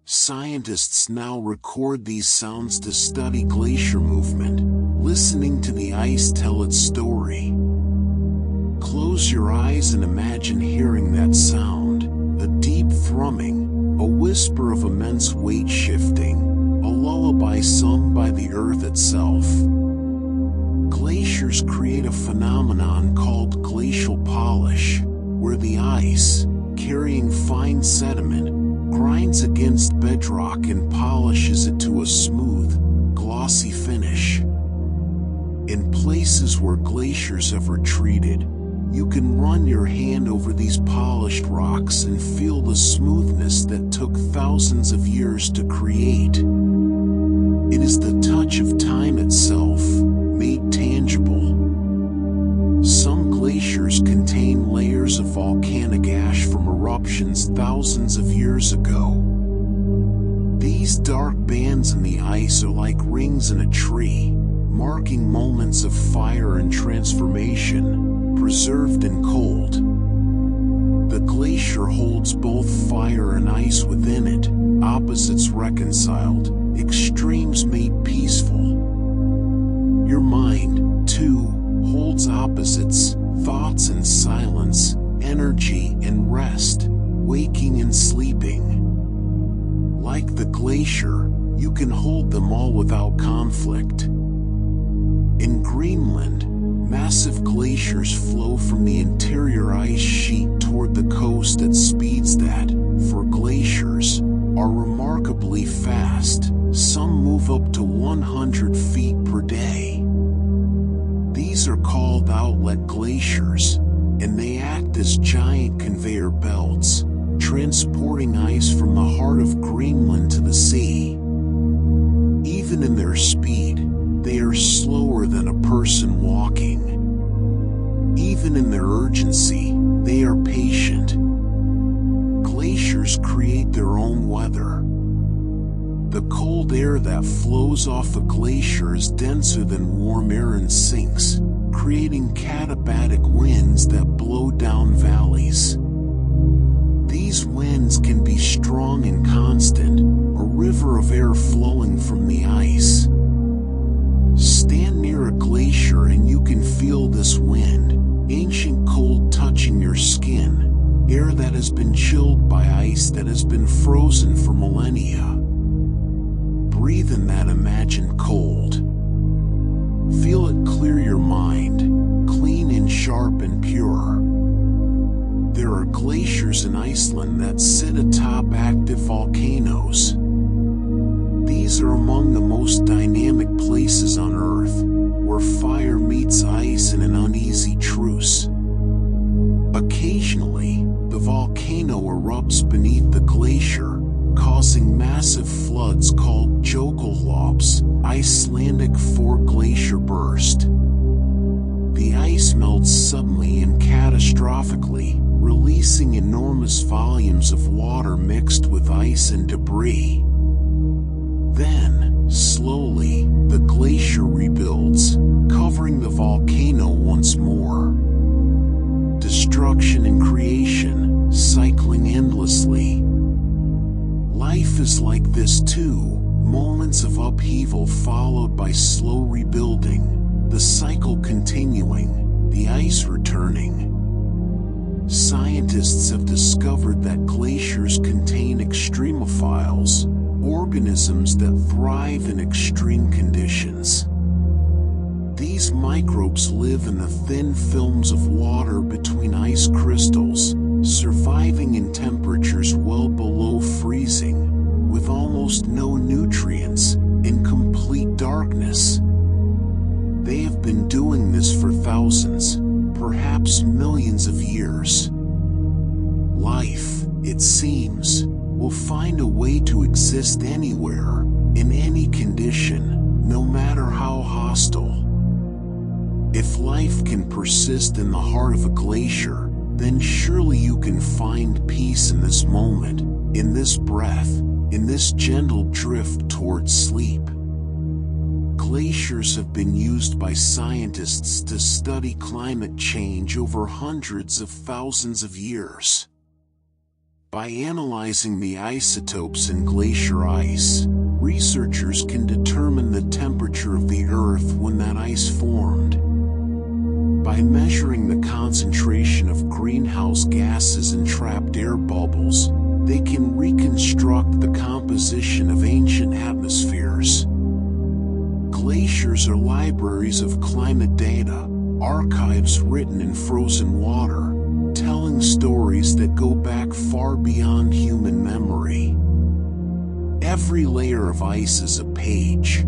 Scientists now record these sounds to study glacier movement, listening to the ice tell its story. Close your eyes and imagine hearing that sound, a deep thrumming, a whisper of immense weight shifting, a lullaby sung by the earth itself. Glaciers create a phenomenon called glacial polish, where the ice, carrying fine sediment, grinds against bedrock and polishes it to a smooth, glossy finish. In places where glaciers have retreated, You can run your hand over these polished rocks and feel the smoothness that took thousands of years to create. It is the touch of time itself, made tangible. Some glaciers contain layers of volcanic ash from eruptions thousands of years ago. These dark bands in the ice are like rings in a tree, marking moments of fire and transformation, preserved in cold. The glacier holds both fire and ice within it, opposites reconciled, extremes made peaceful. Your mind, too, holds opposites, thoughts and silence, energy and rest, waking and sleeping. Like the glacier, you can hold them all without conflict. In Greenland, massive glaciers flow from the interior ice sheet toward the coast at speeds that, for glaciers, are remarkably fast. Some move up to 100 feet per day. These are called outlet glaciers, and they act as giant conveyor belts, transporting ice from the heart of Greenland to the sea. Even in their speed, they are slower than a person walking. Even in their urgency, they are patient. Glaciers create their own weather. The cold air that flows off a glacier is denser than warm air and sinks, creating katabatic winds that blow down valleys. These winds can be strong and constant, a river of air flowing from the ice. Stand near a glacier and you can feel this wind, ancient cold touching your skin, air that has been chilled by ice that has been frozen for millennia. Breathe in that imagined cold. Feel it clear your mind, clean and sharp and pure. There are glaciers in Iceland that sit atop active volcanoes. These are among the most dynamic places on Earth, where fire meets ice in an uneasy truce. Occasionally, the volcano erupts beneath the glacier, causing massive floods called Jökulhlaups, Icelandic foreglacier burst. The ice melts suddenly and catastrophically, releasing enormous volumes of water mixed with ice and debris. Then, slowly, the glacier rebuilds, covering the volcano once more. Destruction and creation, cycling endlessly. Life is like this too, moments of upheaval followed by slow rebuilding, the cycle continuing, the ice returning. Scientists have discovered that glaciers contain extremophiles, organisms that thrive in extreme conditions. These microbes live in the thin films of water between ice crystals, surviving in temperatures well below freezing, with almost no nutrients, in complete darkness. They have been doing this for thousands, perhaps millions of years. Life, it seems, will find a way to exist anywhere, in any condition, no matter how hostile. If life can persist in the heart of a glacier, then surely you can find peace in this moment, in this breath, in this gentle drift towards sleep. Glaciers have been used by scientists to study climate change over hundreds of thousands of years. By analyzing the isotopes in glacier ice, researchers can determine the temperature of the Earth when that ice formed. By measuring the concentration of greenhouse gases and trapped air bubbles, they can reconstruct the composition of ancient atmospheres. Glaciers are libraries of climate data, archives written in frozen water, telling stories that go back far beyond human memory. Every layer of ice is a page.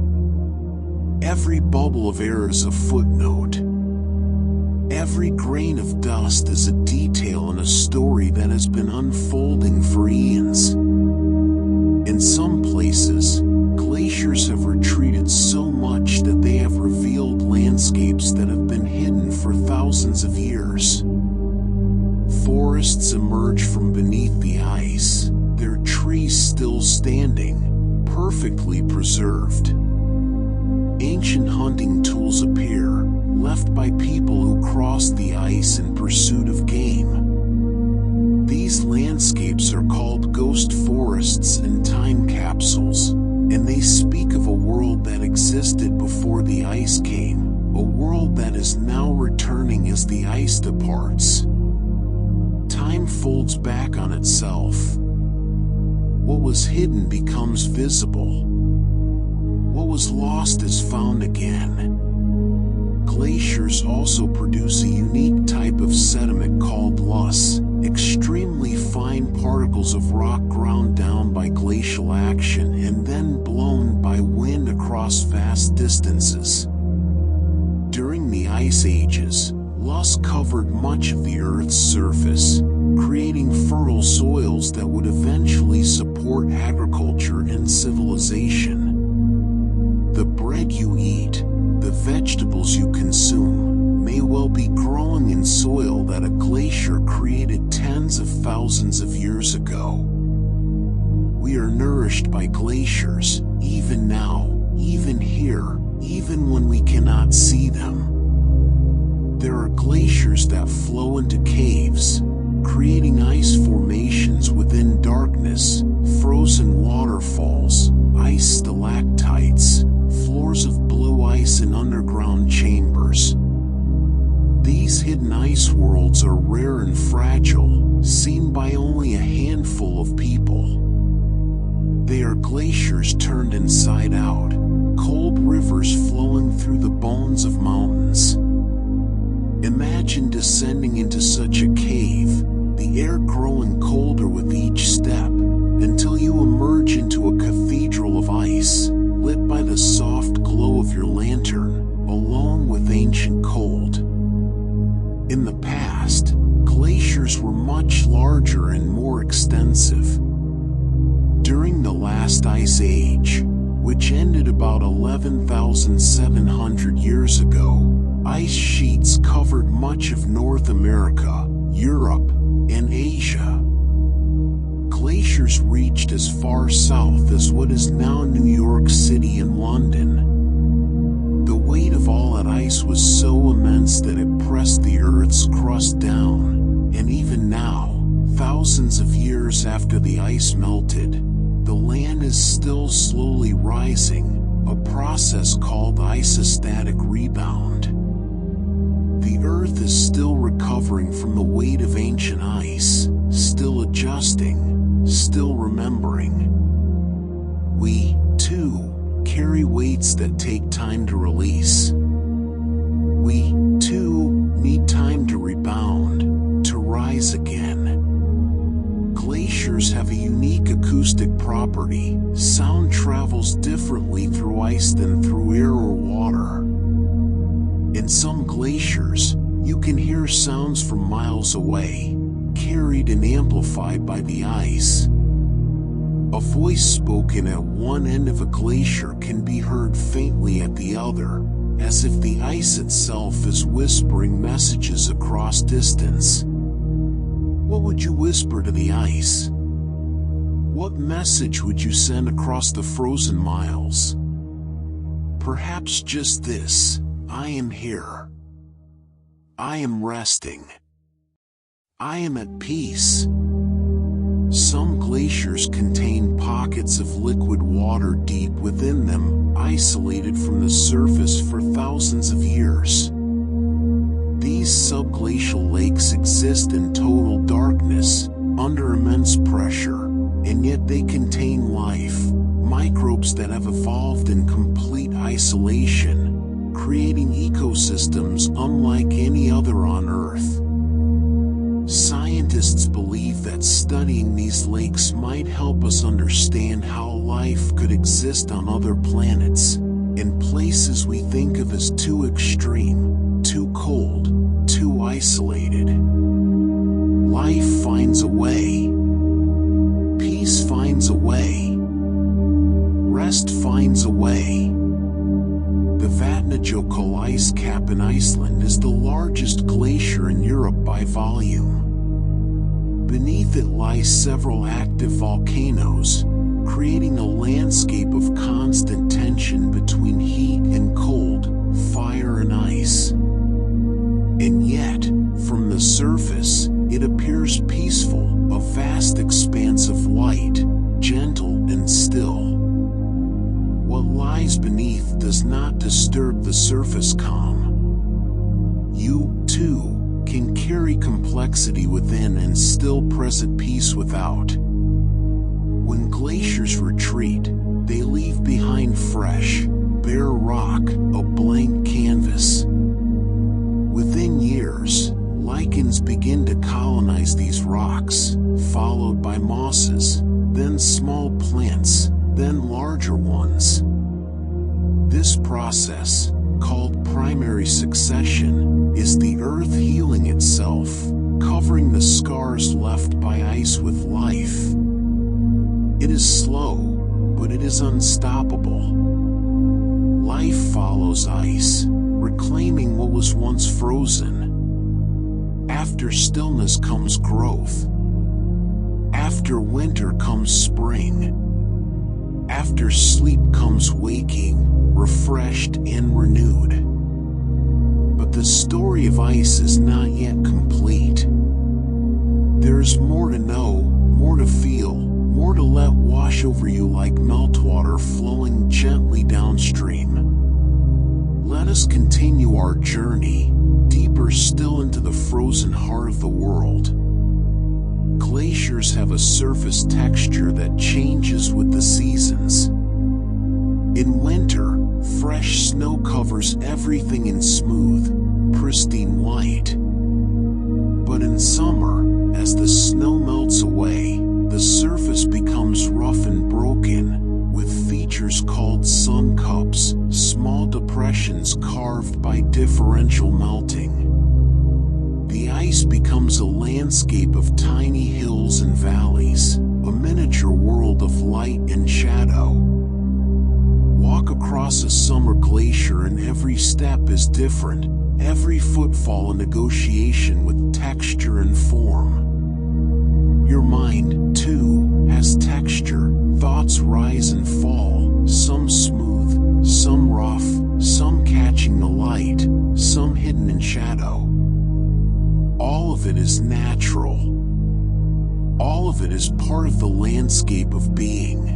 Every bubble of air is a footnote. Every grain of dust is a detail in a story that has been unfolding for eons. In some places, glaciers have retreated so much that they have revealed landscapes that have been hidden for thousands of years. Forests emerge from beneath the ice, their trees still standing, perfectly preserved. Ancient hunting tools appear, left by people who crossed the ice in pursuit of game. These landscapes are called ghost forests and time capsules, and they speak of a world that existed before the ice came, a world that is now returning as the ice departs. Time folds back on itself. What was hidden becomes visible. What was lost is found again. Glaciers also produce a unique type of sediment called loess, extremely fine particles of rock ground down by glacial action and then blown by wind across vast distances. During the ice ages, loess covered much of the Earth's surface, creating fertile soils that would eventually support agriculture and civilization. The bread you eat, the vegetables you consume, may well be growing in soil that a glacier created tens of thousands of years ago. We are nourished by glaciers, even now, even here, even when we cannot see them. There are glaciers that flow into caves, creating ice formations within darkness, frozen waterfalls, ice stalactites, floors of blue ice in underground chambers. These hidden ice worlds are rare and fragile, seen by only a handful of people. They are glaciers turned inside out, cold rivers flowing through the bones of mountains. Imagine descending into such a cave, the air growing colder with each step, until you emerge into a cathedral of ice, lit by the soft glow of your lantern, along with ancient cold. In the past, glaciers were much larger and more extensive. During the last ice age, which ended about 11,700 years ago, ice sheets covered much of North America, Europe, and Asia. Glaciers reached as far south as what is now New York City and London. The weight of all that ice was so immense that it pressed the Earth's crust down, and even now, thousands of years after the ice melted, the land is still slowly rising, a process called isostatic rebound. The Earth is still recovering from the weight of ancient ice, still adjusting, still remembering. We, too, carry weights that take time to release. We, too, need time to rebound, to rise again. Glaciers have a unique acoustic property. Sound travels differently through ice than through air or water. In some glaciers, you can hear sounds from miles away, carried and amplified by the ice. A voice spoken at one end of a glacier can be heard faintly at the other, as if the ice itself is whispering messages across distance. What would you whisper to the ice? What message would you send across the frozen miles? Perhaps just this: I am here. I am resting. I am at peace. Some glaciers contain pockets of liquid water deep within them, isolated from the surface for thousands of years. These subglacial lakes exist in total darkness, under immense pressure, and yet they contain life, microbes that have evolved in complete isolation, creating ecosystems unlike any other on Earth. Scientists believe that studying these lakes might help us understand how life could exist on other planets, in places we think of as too extreme, too cold, too isolated. Life finds a way. Peace finds a way. Rest finds a way. The Vatnajökull ice cap in Iceland is the largest glacier in Europe by volume. Beneath it lie several active volcanoes, creating a landscape of constant tension between heat and cold, fire and ice. And yet, from the surface, it appears peaceful, a vast expanse of light, gentle and still. What lies beneath does not disturb the surface calm. You, too, can carry complexity within and still present peace without. When glaciers retreat, they leave behind fresh, bare rock, a blank canvas. Within years, lichens begin to colonize these rocks, followed by mosses, then small plants, then larger ones. This process, called primary succession, is the earth healing itself, covering the scars left by ice with life. It is slow, but it is unstoppable. Life follows ice, reclaiming what was once frozen. After stillness comes growth. After winter comes spring. After sleep comes waking, refreshed and renewed. But the story of ice is not yet complete. There is more to know, more to feel, more to let wash over you like meltwater flowing gently downstream. Let us continue our journey, deeper still into the frozen heart of the world. Glaciers have a surface texture that changes with the seasons. In winter, fresh snow covers everything in smooth, pristine white. But in summer, as the snow melts away, the surface becomes rough and broken, with features called sun cups, small depressions carved by differential melting. The ice becomes a landscape of tiny hills and valleys, a miniature world of light and shadow. Walk across a summer glacier and every step is different, every footfall a negotiation with texture and form. Your mind, too, has texture, thoughts rise and fall, some smooth, some rough, some catching the light, some hidden in shadow. All of it is natural. All of it is part of the landscape of being.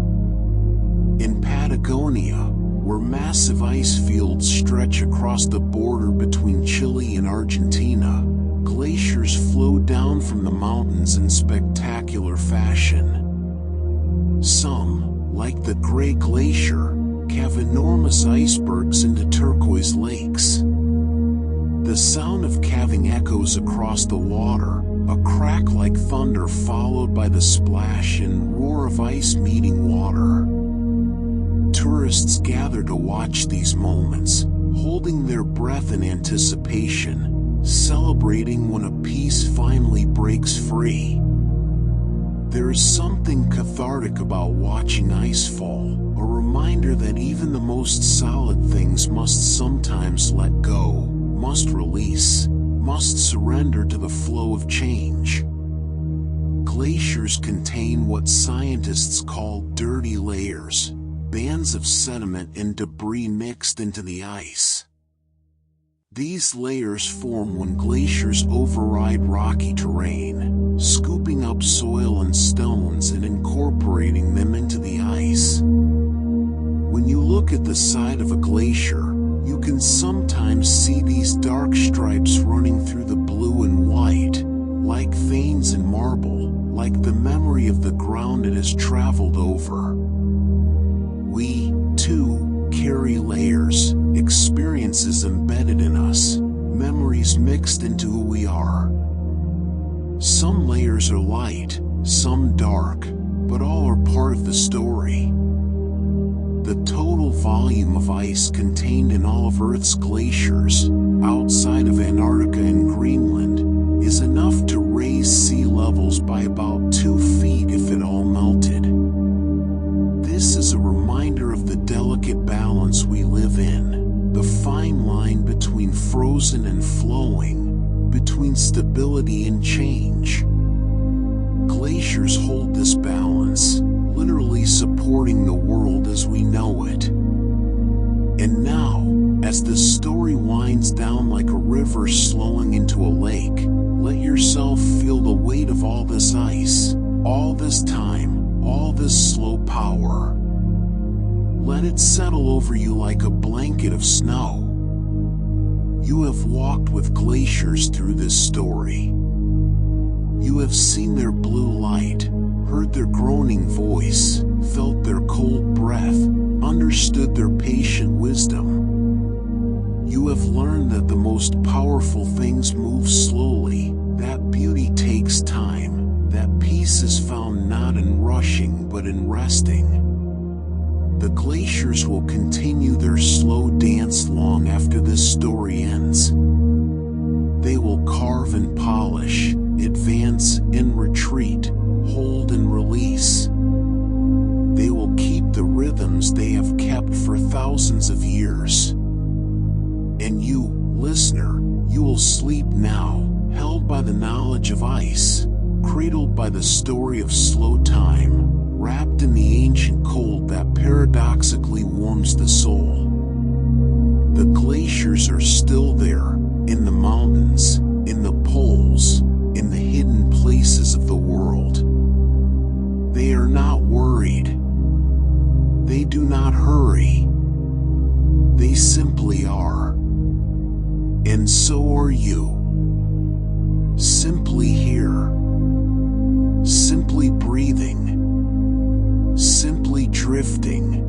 In Patagonia, where massive ice fields stretch across the border between Chile and Argentina, glaciers flow down from the mountains in spectacular fashion. Some, like the Great Glacier, calve enormous icebergs into turquoise lakes. The sound of calving echoes across the water, a crack like thunder followed by the splash and roar of ice meeting water. Tourists gather to watch these moments, holding their breath in anticipation, celebrating when a piece finally breaks free. There is something cathartic about watching ice fall, a reminder that even the most solid things must sometimes let go, must release, must surrender to the flow of change. Glaciers contain what scientists call dirty layers, bands of sediment and debris mixed into the ice. These layers form when glaciers override rocky terrain, scooping up soil and stones and incorporating them into the ice. When you look at the side of a glacier, you can sometimes see these dark stripes running through the blue and white, like veins in marble, like the memory of the ground it has traveled over. We, too, carry layers, experiences embedded in us, memories mixed into who we are. Some layers are light, some dark, but all are part of the story. The total volume of ice contained in all of Earth's glaciers, outside of Antarctica and Greenland, is enough to raise sea levels by about 2 feet if it all melted. This is a reminder of the delicate balance we live in, the fine line between frozen and flowing, between stability and change. Glaciers hold this balance, literally supporting the world as we know it. And now, as this story winds down like a river slowing into a lake, let yourself feel the weight of all this ice, all this time, all this slow power. Let it settle over you like a blanket of snow. You have walked with glaciers through this story. You have seen their blue light, heard their groaning voice, felt their cold breath, understood their patient wisdom. You have learned that the most powerful things move slowly, that beauty takes time, that peace is found not in rushing but in resting. The glaciers will continue their slow dance long after this story ends. They will carve and polish, advance and retreat, hold and release. They will keep the rhythms they have kept for thousands of years. And you, listener, you will sleep now, held by the knowledge of ice, cradled by the story of slow time, wrapped in the ancient cold that paradoxically warms the soul. The glaciers are still there, in the mountains, in the poles, in the hidden places of the world. They are not worried. They do not hurry. They simply are. And so are you. Simply here. Simply breathing. Simply drifting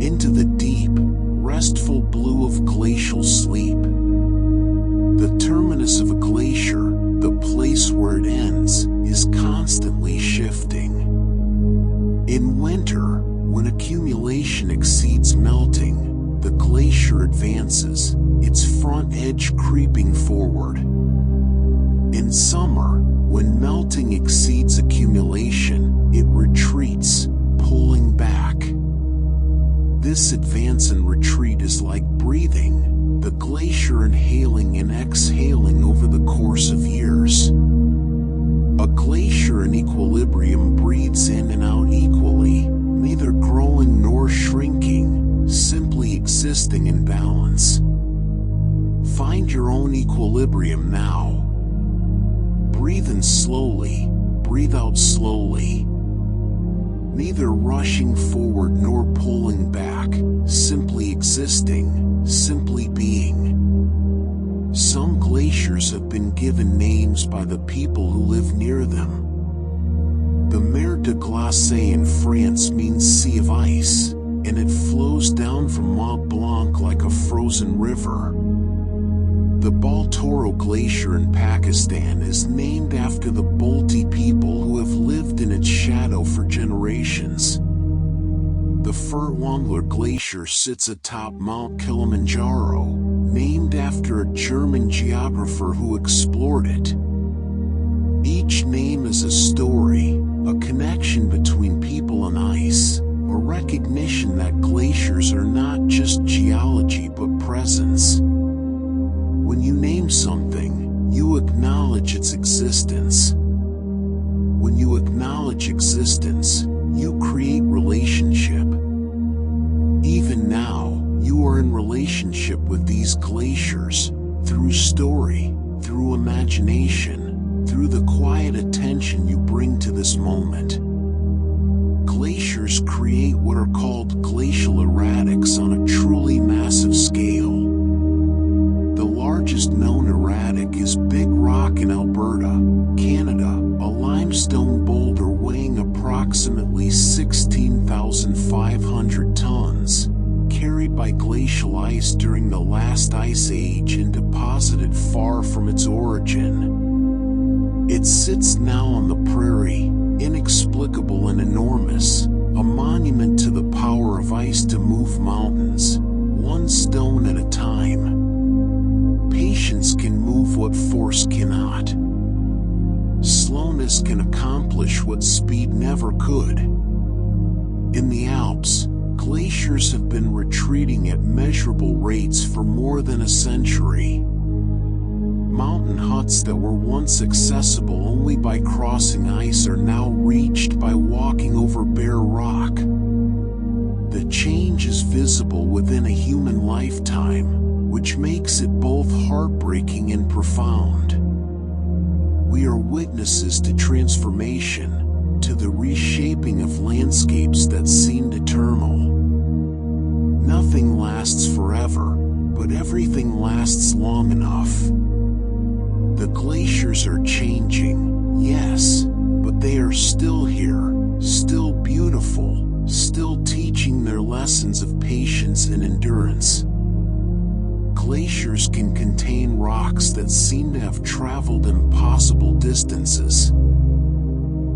into the deep, restful blue of glacial sleep. The terminus of a glacier, the place where it ends, is constantly shifting. In winter, when accumulation exceeds melting, the glacier advances, its front edge creeping forward. In summer, when melting exceeds accumulation, it retreats, pulling back. This advance and retreat is like breathing, the glacier inhaling and exhaling over the course of years. A glacier in equilibrium breathes in and out equally, neither growing nor shrinking, simply existing in balance. Find your own equilibrium now. Breathe in slowly, breathe out slowly. Neither rushing forward nor pulling back, simply existing, simply being. Some glaciers have been given names by the people who live near them. The Mer de Glace in France means sea of ice, and it flows down from Mont Blanc like a frozen river. The Baltoro Glacier in Pakistan is named after the Balti people who have lived in its shadow for generations. The Furtwängler Glacier sits atop Mount Kilimanjaro, named after a German geographer who explored it. Each name is a story, a connection between people and ice, a recognition that glaciers are not just geology but presence. When you name something, you acknowledge its existence. When you acknowledge existence, you create relationship. Even now, you are in relationship with these glaciers, through story, through imagination, through the quiet attention you bring to this moment. Glaciers create what are called glacial erratics on a truly massive scale. The largest known erratic is Big Rock in Alberta, Canada, a limestone boulder weighing approximately 16,500 tons, carried by glacial ice during the last ice age and deposited far from its origin. It sits now on the prairie, inexplicable and enormous, a monument to the power of ice to move mountains, one stone at a time. Patience can move what force cannot. Slowness can accomplish what speed never could. In the Alps, glaciers have been retreating at measurable rates for more than a century. Mountain huts that were once accessible only by crossing ice are now reached by walking over bare rock. The change is visible within a human lifetime, which makes it both heartbreaking and profound. We are witnesses to transformation, to the reshaping of landscapes that seemed eternal. Nothing lasts forever, but everything lasts long enough. The glaciers are changing, yes, but they are still here, still beautiful, still teaching their lessons of patience and endurance. Glaciers can contain rocks that seem to have traveled impossible distances.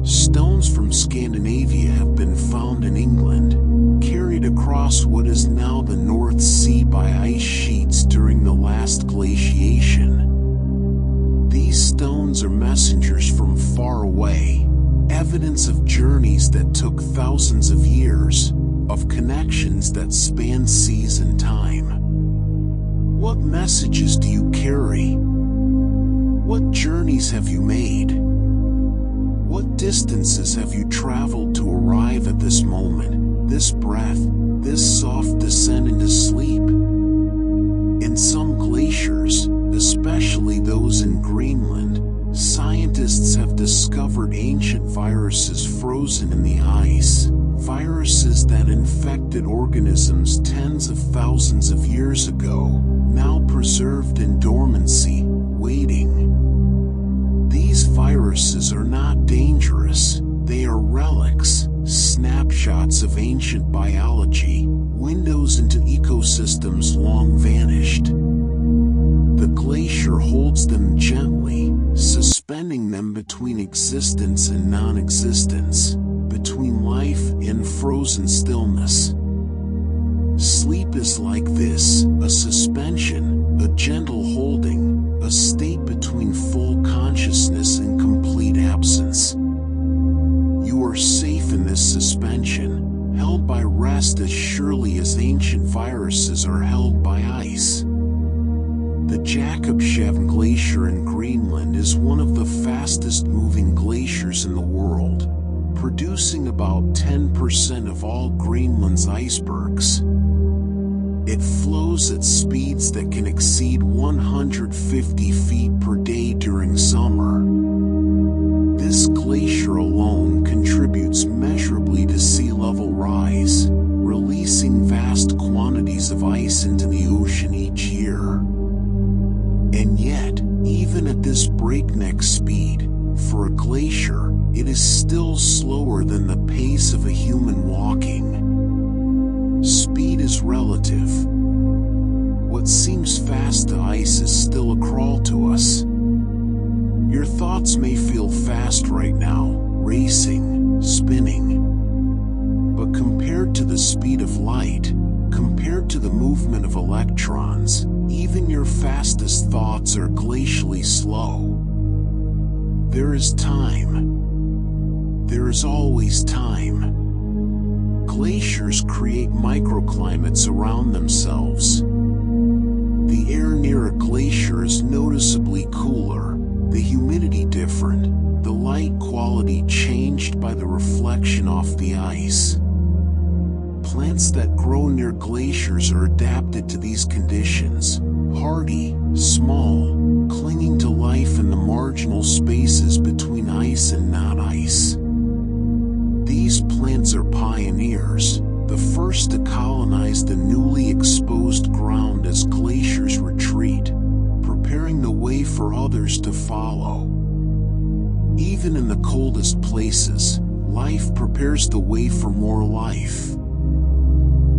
Stones from Scandinavia have been found in England, carried across what is now the North Sea by ice sheets during the last glaciation. These stones are messengers from far away, evidence of journeys that took thousands of years, of connections that span seas and time. What messages do you carry? What journeys have you made? What distances have you traveled to arrive at this moment, this breath, this soft descent into sleep? In some glaciers, especially those in Greenland, scientists have discovered ancient viruses frozen in the ice, viruses that infected organisms tens of thousands of years ago, now preserved in dormancy, waiting. These viruses are not dangerous, they are relics, snapshots of ancient biology, windows into ecosystems long vanished. The glacier holds them gently, suspending them between existence and non-existence, between life and frozen stillness. Sleep is like this, a suspension, a gentle holding, a state between full consciousness and complete absence. You are safe in this suspension, held by rest as surely as ancient viruses are held by ice. The Jakobshavn Glacier in Greenland is one of the fastest moving glaciers in the world, producing about 10% of all Greenland's icebergs. It flows at speeds that can exceed 150 feet per day during summer. This glacier alone contributes measurably to sea level rise, releasing vast quantities of ice into the ocean each year. And yet, even at this breakneck speed, for a glacier, it is still slower than the pace of a human walking. Speed is relative. What seems fast to ice is still a crawl to us. Your thoughts may feel fast right now, racing, spinning. But compared to the speed of light, compared to the movement of electrons, even your fastest thoughts are glacially slow. There is time. There is always time. Glaciers create microclimates around themselves. The air near a glacier is noticeably cooler, the humidity different, the light quality changed by the reflection off the ice. Plants that grow near glaciers are adapted to these conditions, hardy, small, clinging to life in the marginal spaces between ice and not ice. These plants are pioneers, the first to colonize the newly exposed ground as glaciers retreat, preparing the way for others to follow. Even in the coldest places, life prepares the way for more life.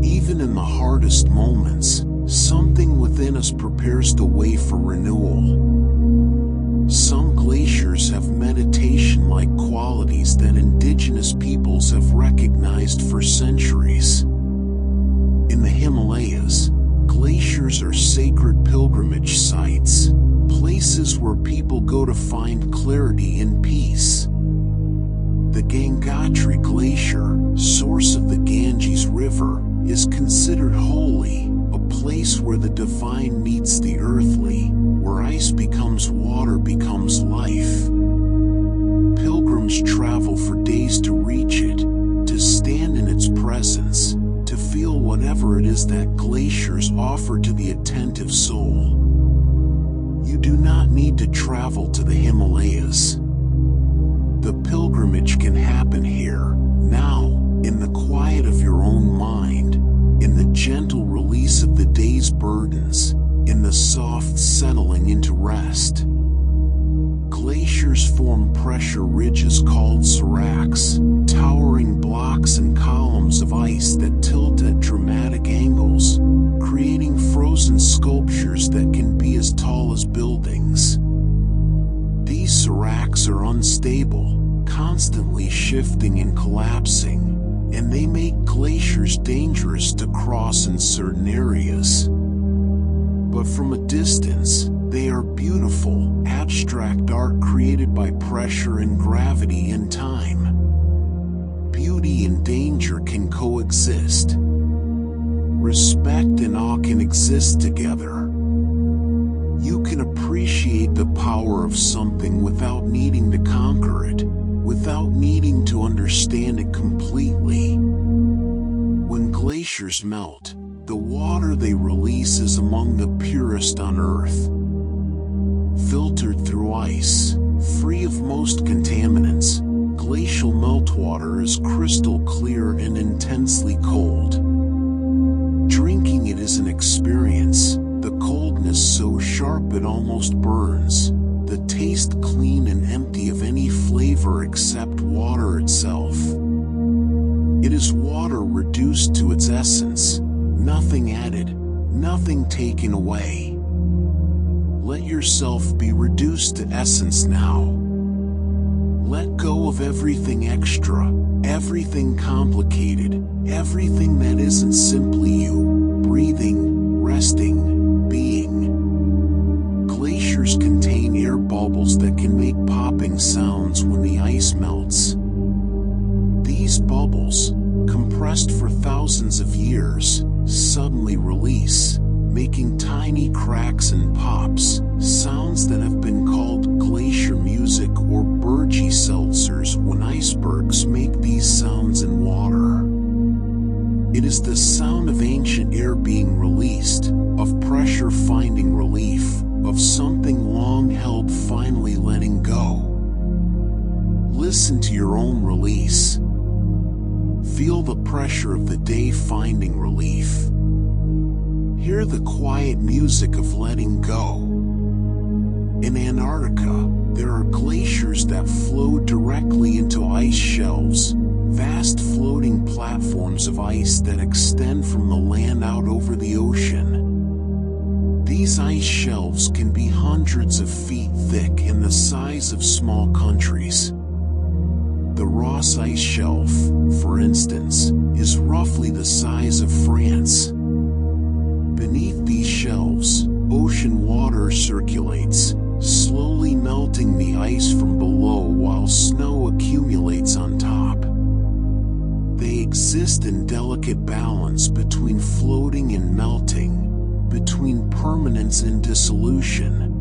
Even in the hardest moments, something within us prepares the way for renewal. Some glaciers have meditation-like qualities that indigenous peoples have recognized for centuries. In the Himalayas, glaciers are sacred pilgrimage sites, places where people go to find clarity and peace. The Gangotri Glacier, source of the Ganges River, is considered holy, a place where the divine meets the earthly, where ice becomes water becomes life. Pilgrims travel for days to reach it, to stand in its presence, to feel whatever it is that glaciers offer to the attentive soul. You do not need to travel to the Himalayas. The pilgrimage can happen here, now, in the quiet of your own mind, in the gentle release of the day's burdens, in the soft settling into rest. Glaciers form pressure ridges called seracs, towering blocks and columns of ice that tilt at dramatic angles, creating frozen sculptures that can be as tall as buildings. These seracs are unstable, constantly shifting and collapsing, and they make glaciers dangerous to cross in certain areas. But from a distance, they are beautiful, abstract art created by pressure and gravity and time. Beauty and danger can coexist. Respect and awe can exist together. You can appreciate the power of something without needing to conquer it, without needing to understand it completely. When glaciers melt, the water they release is among the purest on Earth. Filtered through ice, free of most contaminants, glacial meltwater is crystal clear and intensely cold. Drinking it is an experience, the coldness so sharp it almost burns, the taste clean and empty of any flavor except water itself. It is water reduced to its essence, nothing added, nothing taken away. Let yourself be reduced to essence now. Let go of everything extra, everything complicated, everything that isn't simply you, breathing, resting, being. Glaciers contain air bubbles that can make popping sounds when the ice melts. These bubbles, compressed for thousands of years, suddenly release, making tiny cracks and pops, sounds that have been called glacier music or Burgie seltzers when icebergs make these sounds in water. It is the sound of ancient air being released, of pressure finding relief, of something long held finally letting go. Listen to your own release. Feel the pressure of the day finding relief. Hear the quiet music of letting go. In Antarctica, there are glaciers that flow directly into ice shelves, vast floating platforms of ice that extend from the land out over the ocean. These ice shelves can be hundreds of feet thick and the size of small countries. The Ross Ice Shelf, for instance, is roughly the size of France. Beneath these shelves, ocean water circulates, slowly melting the ice from below while snow accumulates on top. They exist in delicate balance between floating and melting, between permanence and dissolution.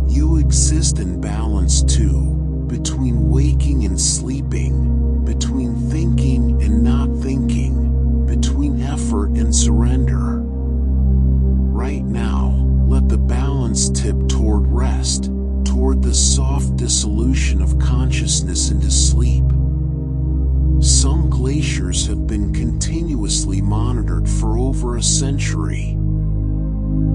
You exist in balance too, between waking and sleeping, between thinking and not thinking, between effort and surrender. Right now, let the balance tip toward rest, toward the soft dissolution of consciousness into sleep. Some glaciers have been continuously monitored for over a century.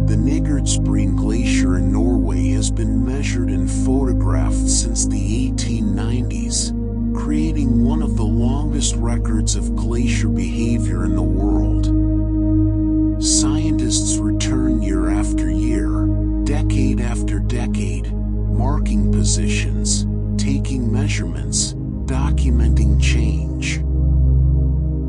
The Nigardsbreen Glacier in Norway has been measured and photographed since the 1890s, creating one of the longest records of glacier behavior in the world. Scientists return year after year, decade after decade, measurements, documenting change.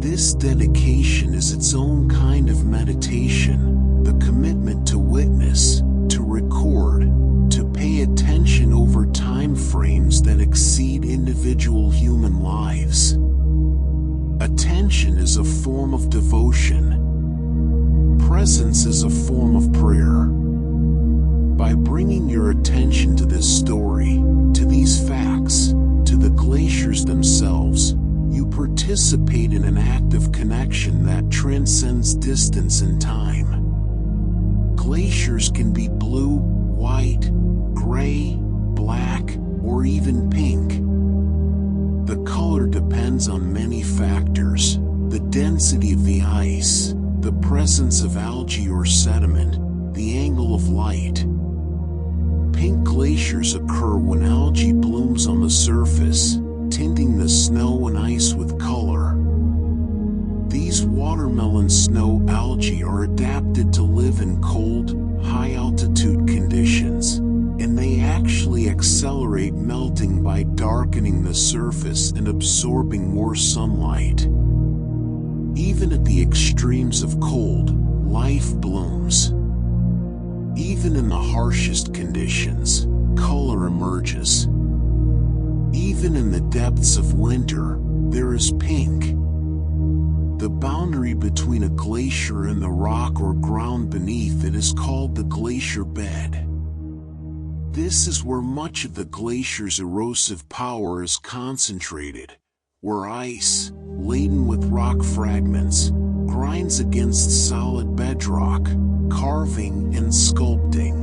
This dedication is its own kind of meditation, the commitment to witness, to record, to pay attention over time frames that exceed individual human lives. Attention is a form of devotion. Presence is a form of prayer. By bringing your attention to this story, to these facts, to the glaciers themselves, you participate in an act of connection that transcends distance and time. Glaciers can be blue, white, gray, black, or even pink. The color depends on many factors: the density of the ice, the presence of algae or sediment, the angle of light. Pink glaciers occur when algae blooms on the surface, tinting the snow and ice with color. These watermelon snow algae are adapted to live in cold, high-altitude conditions, and they actually accelerate melting by darkening the surface and absorbing more sunlight. Even at the extremes of cold, life blooms. Even in the harshest conditions, color emerges. Even in the depths of winter, there is pink. The boundary between a glacier and the rock or ground beneath it is called the glacier bed. This is where much of the glacier's erosive power is concentrated, where ice, laden with rock fragments, grinds against solid bedrock, carving and sculpting.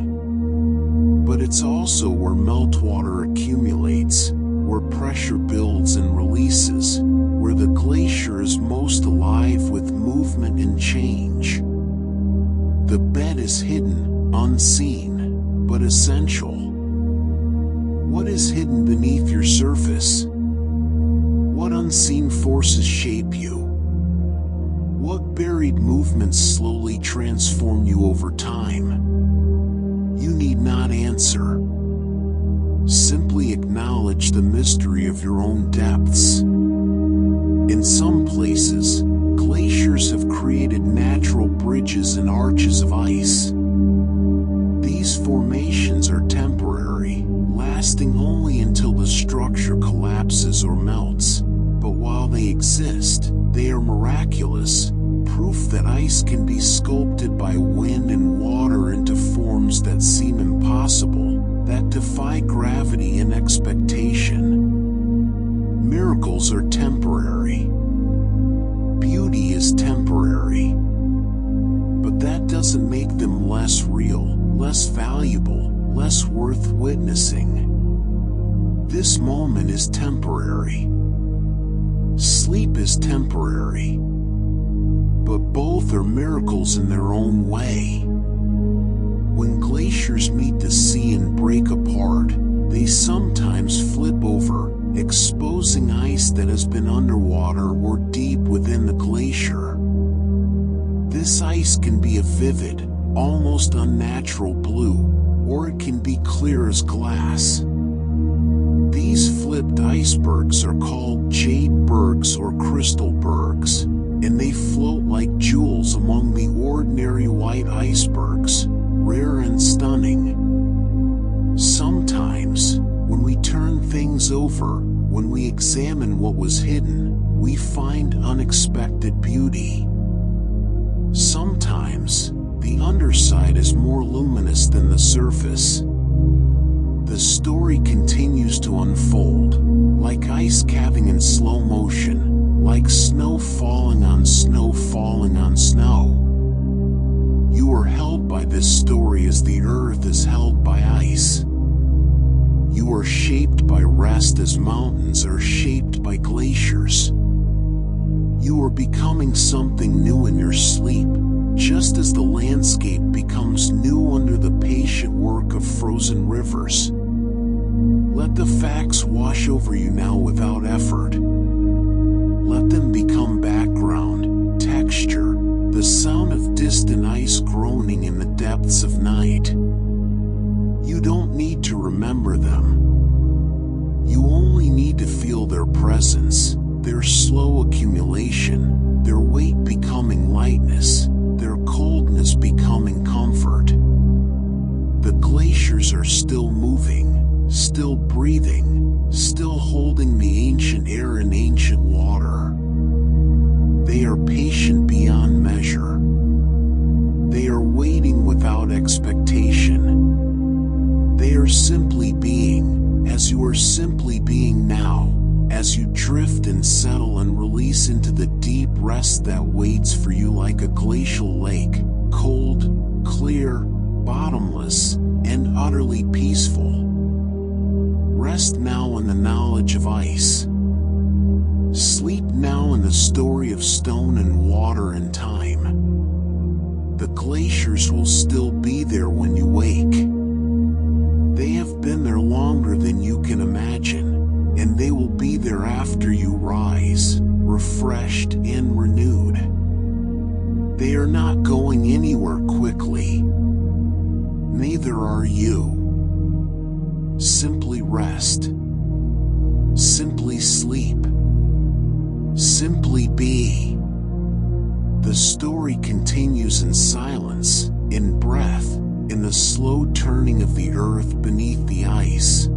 But it's also where meltwater accumulates, where pressure builds and releases, where the glacier is most alive with movement and change. The bed is hidden, unseen, but essential. What is hidden beneath your surface? What unseen forces shape you? What buried movements slowly transform you over time? You need not answer. Simply acknowledge the mystery of your own depths. In some places, glaciers have created natural bridges and arches of ice. These formations are temporary, lasting only until the structure collapses or melts. But while they exist, they are miraculous, proof that ice can be sculpted by wind and water into forms that seem impossible, that defy gravity and expectation. Miracles are temporary. Beauty is temporary. But that doesn't make them less real, less valuable, less worth witnessing. This moment is temporary. Sleep is temporary. But both are miracles in their own way. When glaciers meet the sea and break apart, they sometimes flip over, exposing ice that has been underwater or deep within the glacier. This ice can be a vivid, almost unnatural blue, or it can be clear as glass. These flipped icebergs are called jade bergs or crystal bergs, and they float like jewels among the ordinary white icebergs, rare and stunning. Sometimes, when we turn things over, when we examine what was hidden, we find unexpected beauty. Sometimes, the underside is more luminous than the surface. The story continues to unfold, like ice calving in slow motion, like snow falling on snow falling on snow. You are held by this story as the earth is held by ice. You are shaped by rest as mountains are shaped by glaciers. You are becoming something new in your sleep, just as the landscape becomes new under the patient work of frozen rivers. Let the facts wash over you now without effort. Let them become background, texture, the sound of distant ice groaning in the depths of night. You don't need to remember them. You only need need to feel their presence, their slow accumulation, their weight becoming lightness, their coldness becoming comfort. The glaciers are still moving, still breathing, still holding the ancient air and ancient water. They are patient beyond measure. They are waiting without expectation. They are simply being, as you are simply being now, as you drift and settle and release into the deep rest that waits for you like a glacial lake, cold, clear, bottomless, and utterly peaceful. Rest now in the knowledge of ice. Sleep now in the story of stone and water and time. The glaciers will still be there when you wake. They have been there longer than you can imagine, and they will be there after you rise, refreshed and renewed. They are not going anywhere quickly. Neither are you. Simply rest. Simply sleep. Simply be. The story continues in silence, in breath, in the slow turning of the earth beneath the ice.